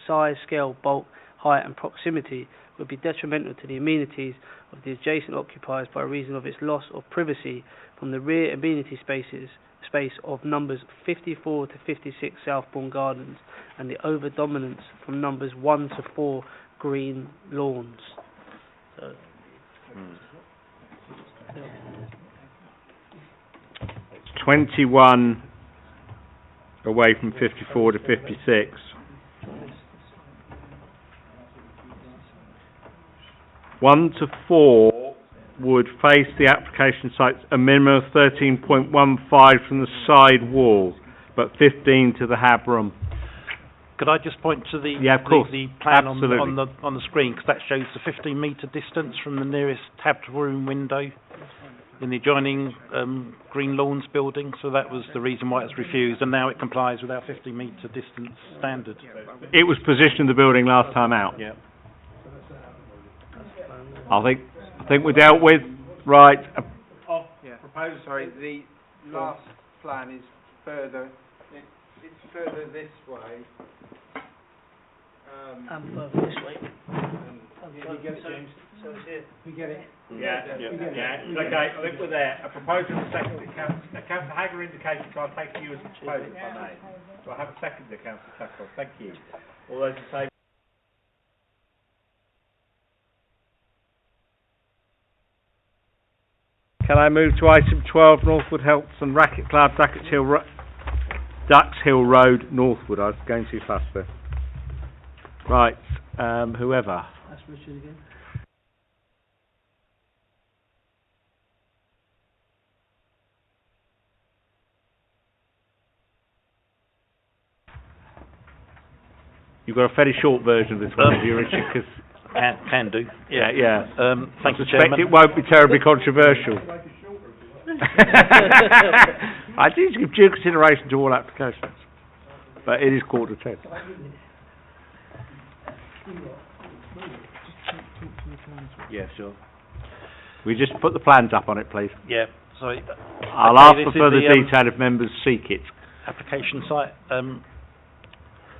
size, scale, bulk, height and proximity, would be detrimental to the amenities of the adjacent occupiers by reason of its loss of privacy from the rear amenity space of numbers 54 to 56 Southbourne Gardens and the overdominance from numbers 1 to 4 Green Lawns. So, 21 away from 54 to 56. One to 4 would face the application sites a minimum of 13.15 from the side wall, but 15 to the hab room. Could I just point to the Yeah, of course. the plan on Absolutely. the screen, because that shows the 15-metre distance from the nearest tabbed room window in the adjoining Green Lawns building, so that was the reason why it's refused, and now it complies with our 15-metre distance standard. It was positioned in the building last time out. Yeah. I think we're dealt with. Right. proposed, sorry, the last plan is further, it's further this way. This way. You get it, James? So it's here. We get it? Yeah. Okay, I think we're there. A proposal and a second. Councillor Hagger indicated, so I'll take you as a proposal, if I may. So I have a second, Councillor Tuckle. Thank you. All those in favour? Can I move to item 12, Northwood Health and Racket Club, Ducks Hill Road, Northwood. I was going too fast there. Right, whoever. That's Richard again. You've got a fairly short version of this one, have you, Richard? 'Cause Can do. yeah. Thank you, I suspect Chairman. it won't be terribly controversial. I do give due consideration to all applications, but it is 9:45. Yeah, sure. We just put the plans up on it, please. Yeah, sorry. I'll Okay, ask this for is further the, detail if members seek it. Application site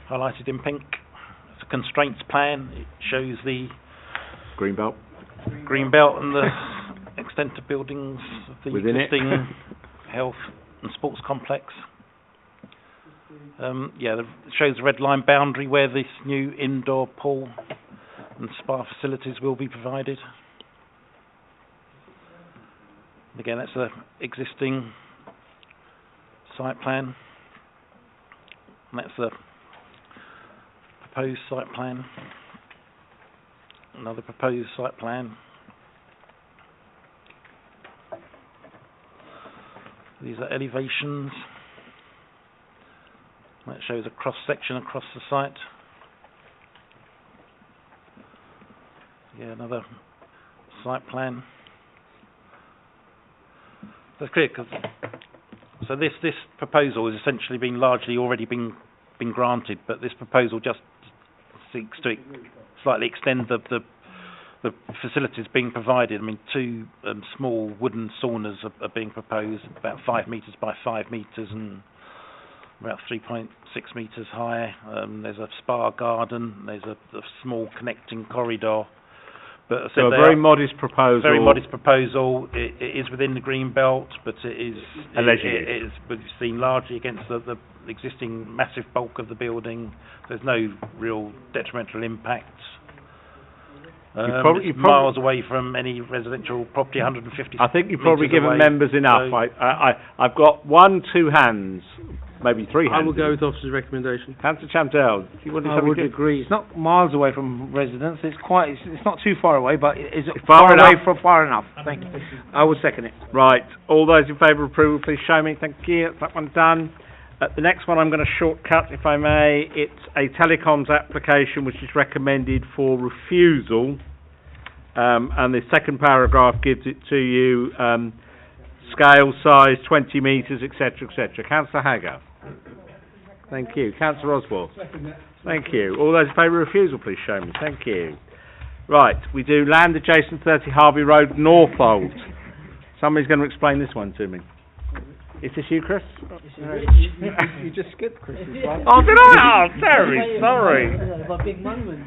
highlighted in pink. It's a constraints plan. It shows the Greenbelt. Greenbelt and the extent of buildings of the Within it. existing health and sports complex. It shows the red line boundary where this new indoor pool and spa facilities will be provided. And again, that's the existing site plan. And that's the proposed site plan. Another proposed site plan. These are elevations. That shows a cross section across the site. Yeah, another site plan. That's clear, so this proposal has essentially been largely already been granted, but this proposal just seeks to slightly extend the facilities being provided. I mean, two small wooden saunas are being proposed, about 5 metres by 5 metres and about 3.6 metres high. There's a spa garden. There's a small connecting corridor. But So a very modest proposal. Very modest proposal. It is within the green belt, but it is Allegedly. but it's seen largely against the existing massive bulk of the building. There's no real detrimental impact. You It's miles away from any residential property, 150 I think you've probably metres given away. members enough. So- I've got 2 hands, maybe 3 hands. I will go with officer's recommendation. Councillor Chantel, do you want to I something would different? agree. It's not miles away from residents. It's not too far away, but it's far away enough. from far enough. Thank you. I would second it. Right, all those in favour of approval, please show me. Thank you. That's that one done. The next one I'm going to shortcut, if I may. It's a telecoms application which is recommended for refusal. And the second paragraph gives it to you, scale, size, 20 metres, etc., etc. Councillor Hagger. Thank you. Councillor Oswald. Thank you. All those in favour of refusal, please show me. Thank you. Right, we do land adjacent to 30 Harvey Road, Northolt. Somebody's going to explain this one to me. Is this you, Chris? You just skipped Chris's one. Oh, did I? Oh, Terry, sorry. My big moment.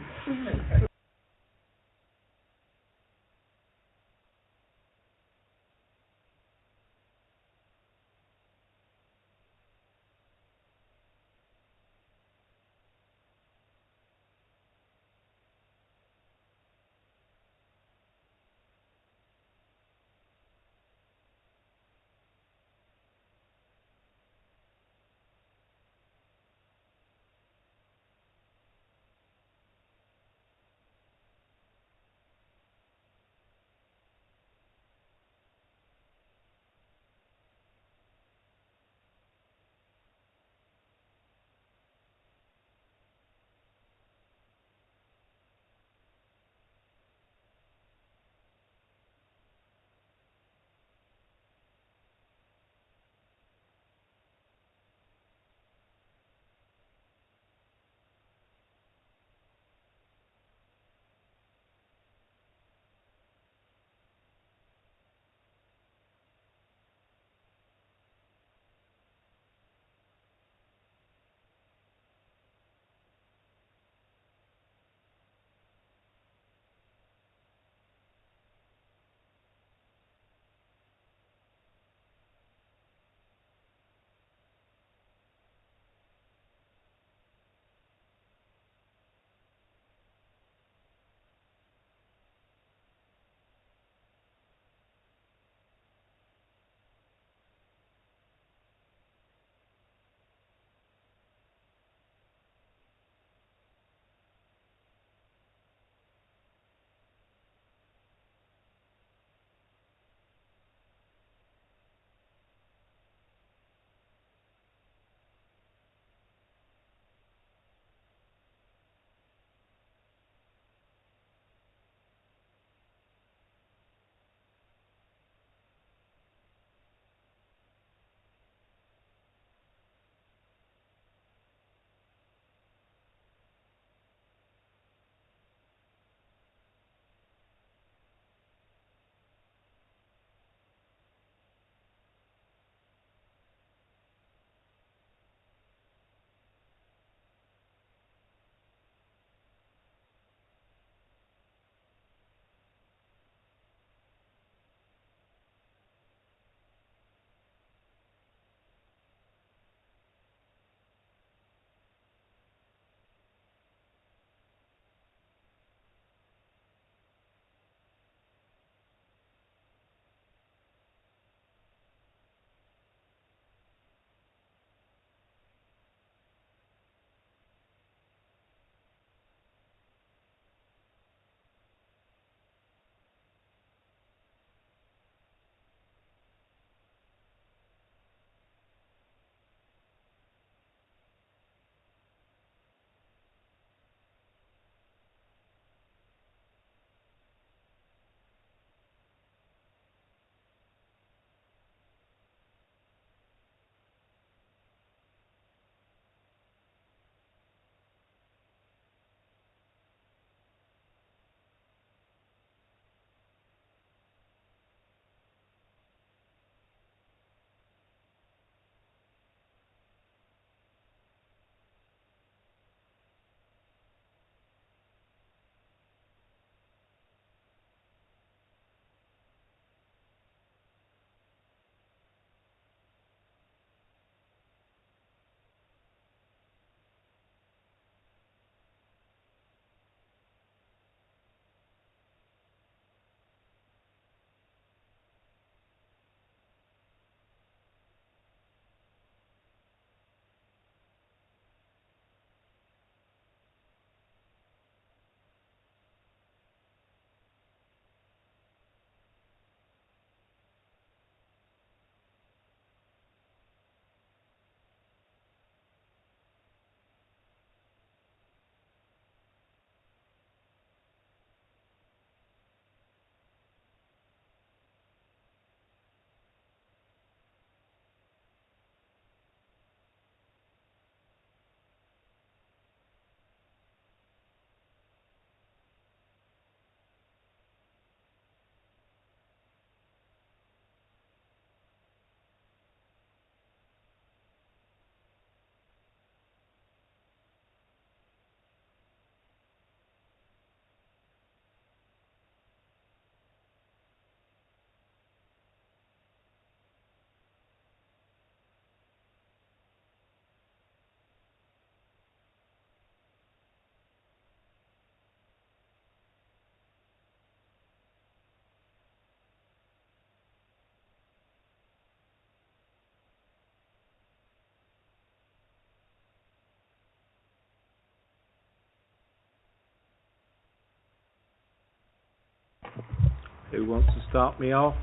Who wants to start me off?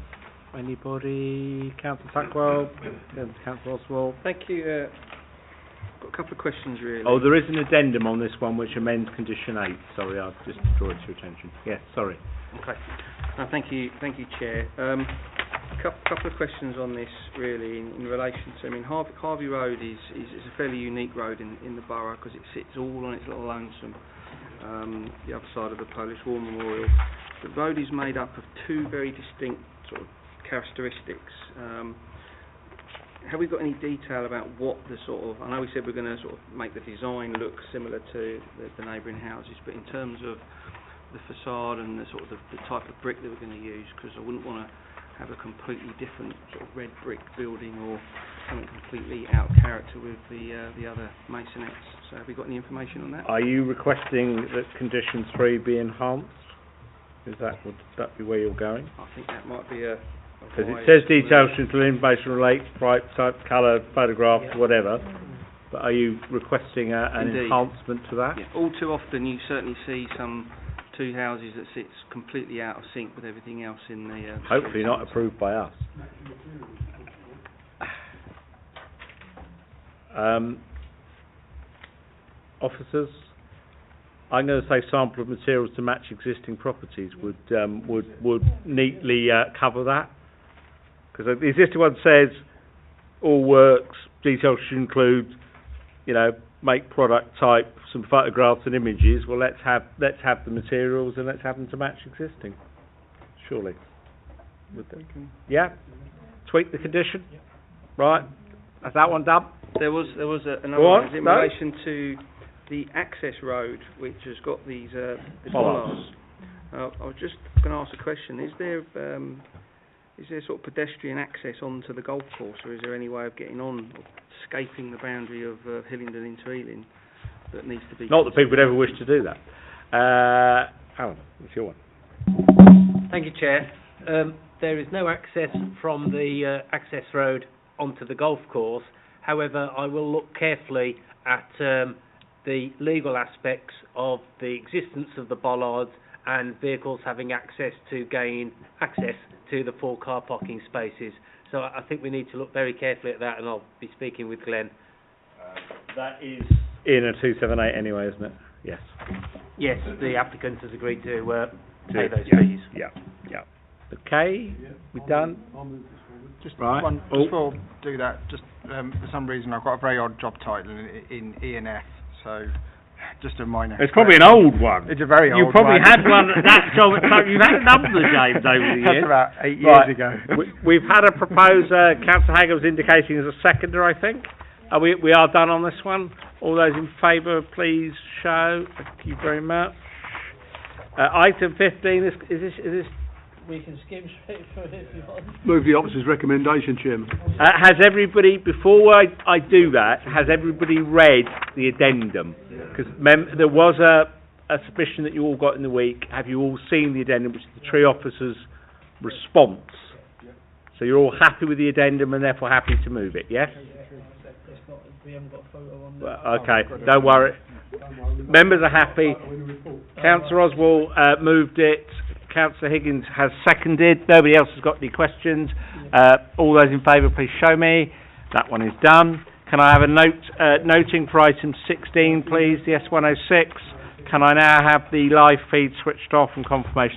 Anybody? Councillor Tuckwell? Councillor Oswald? Thank you. Got a couple of questions really. Oh, there is an addendum on this one which amends condition 8. Sorry, I'll just draw it to your attention. Yes, sorry. Okay. Thank you, Chair. Couple of questions on this really in relation to, I mean, Harvey Road is a fairly unique road in the borough because it sits all on its little lonesome, the other side of the Polish War Memorial. The road is made up of two very distinct sort of characteristics. Have we got any detail about what the sort of, I know we said we're going to sort of make the design look similar to the neighbouring houses, but in terms of the facade and the sort of the type of brick that we're going to use, because I wouldn't want to have a completely different sort of red brick building or something completely out of character with the other masonettes. So have we got any information on that? Are you requesting that condition 3 be enhanced? Would that be where you're going? I think that might be a because it says details to include information relate, bright, type, colour, photograph, whatever. But are you requesting an enhancement to that? Yeah. All too often you certainly see some two houses that sits completely out of sync with everything else in the... Hopefully not approved by us. Officers, I'm going to say sample of materials to match existing properties would neatly cover that. Because the existing one says all works, details should include, make, product, type, some photographs and images. Well, let's have the materials and let's have them to match existing. Surely. Yeah? Tweak the condition? Right. Has that one done? There was another one in relation to the access road, which has got these the bollards. I was just going to ask a question. Is there sort of pedestrian access onto the golf course, or is there any way of getting on, escaping the boundary of Hillingdon into Ealing that needs to be... Not that people would ever wish to do that. Alan, it's your one. Thank you, Chair. There is no access from the access road onto the golf course. However, I will look carefully at the legal aspects of the existence of the bollards and vehicles having access to gain access to the 4 car parking spaces. So I think we need to look very carefully at that, and I'll be speaking with Glenn. That is in a 278 anyway, isn't it? Yes. Yes, the applicant has agreed to pay those fees. Yeah. Okay, we done? Just right. Before I do that, just for some reason I've got a very odd job title in E&F, so just a minor... It's probably an old one. It's a very old one. You probably had one, that job, you've had a number of James over the years. That's about 8 years ago. We've had a proposer, Councillor Hager was indicating as a seconder, I think. We are done on this one. All those in favour, please show. Thank you very much. Item 15, is this... We can skim straight through it if you want. Move the officer's recommendation, Chairman. Has everybody, before I do that, has everybody read the addendum? Because there was a submission that you all got in the week. Have you all seen the addendum, which is the tree officer's response? So you're all happy with the addendum and therefore happy to move it, yes? We haven't got a photo on well, okay, don't worry. Members are happy. Councillor Oswald moved it. Councillor Higgins has seconded. Nobody else has got any questions. All those in favour, please show me. That one is done. Can I have a noting for item 16, please, the S106? Can I now have the live feed switched off and confirmation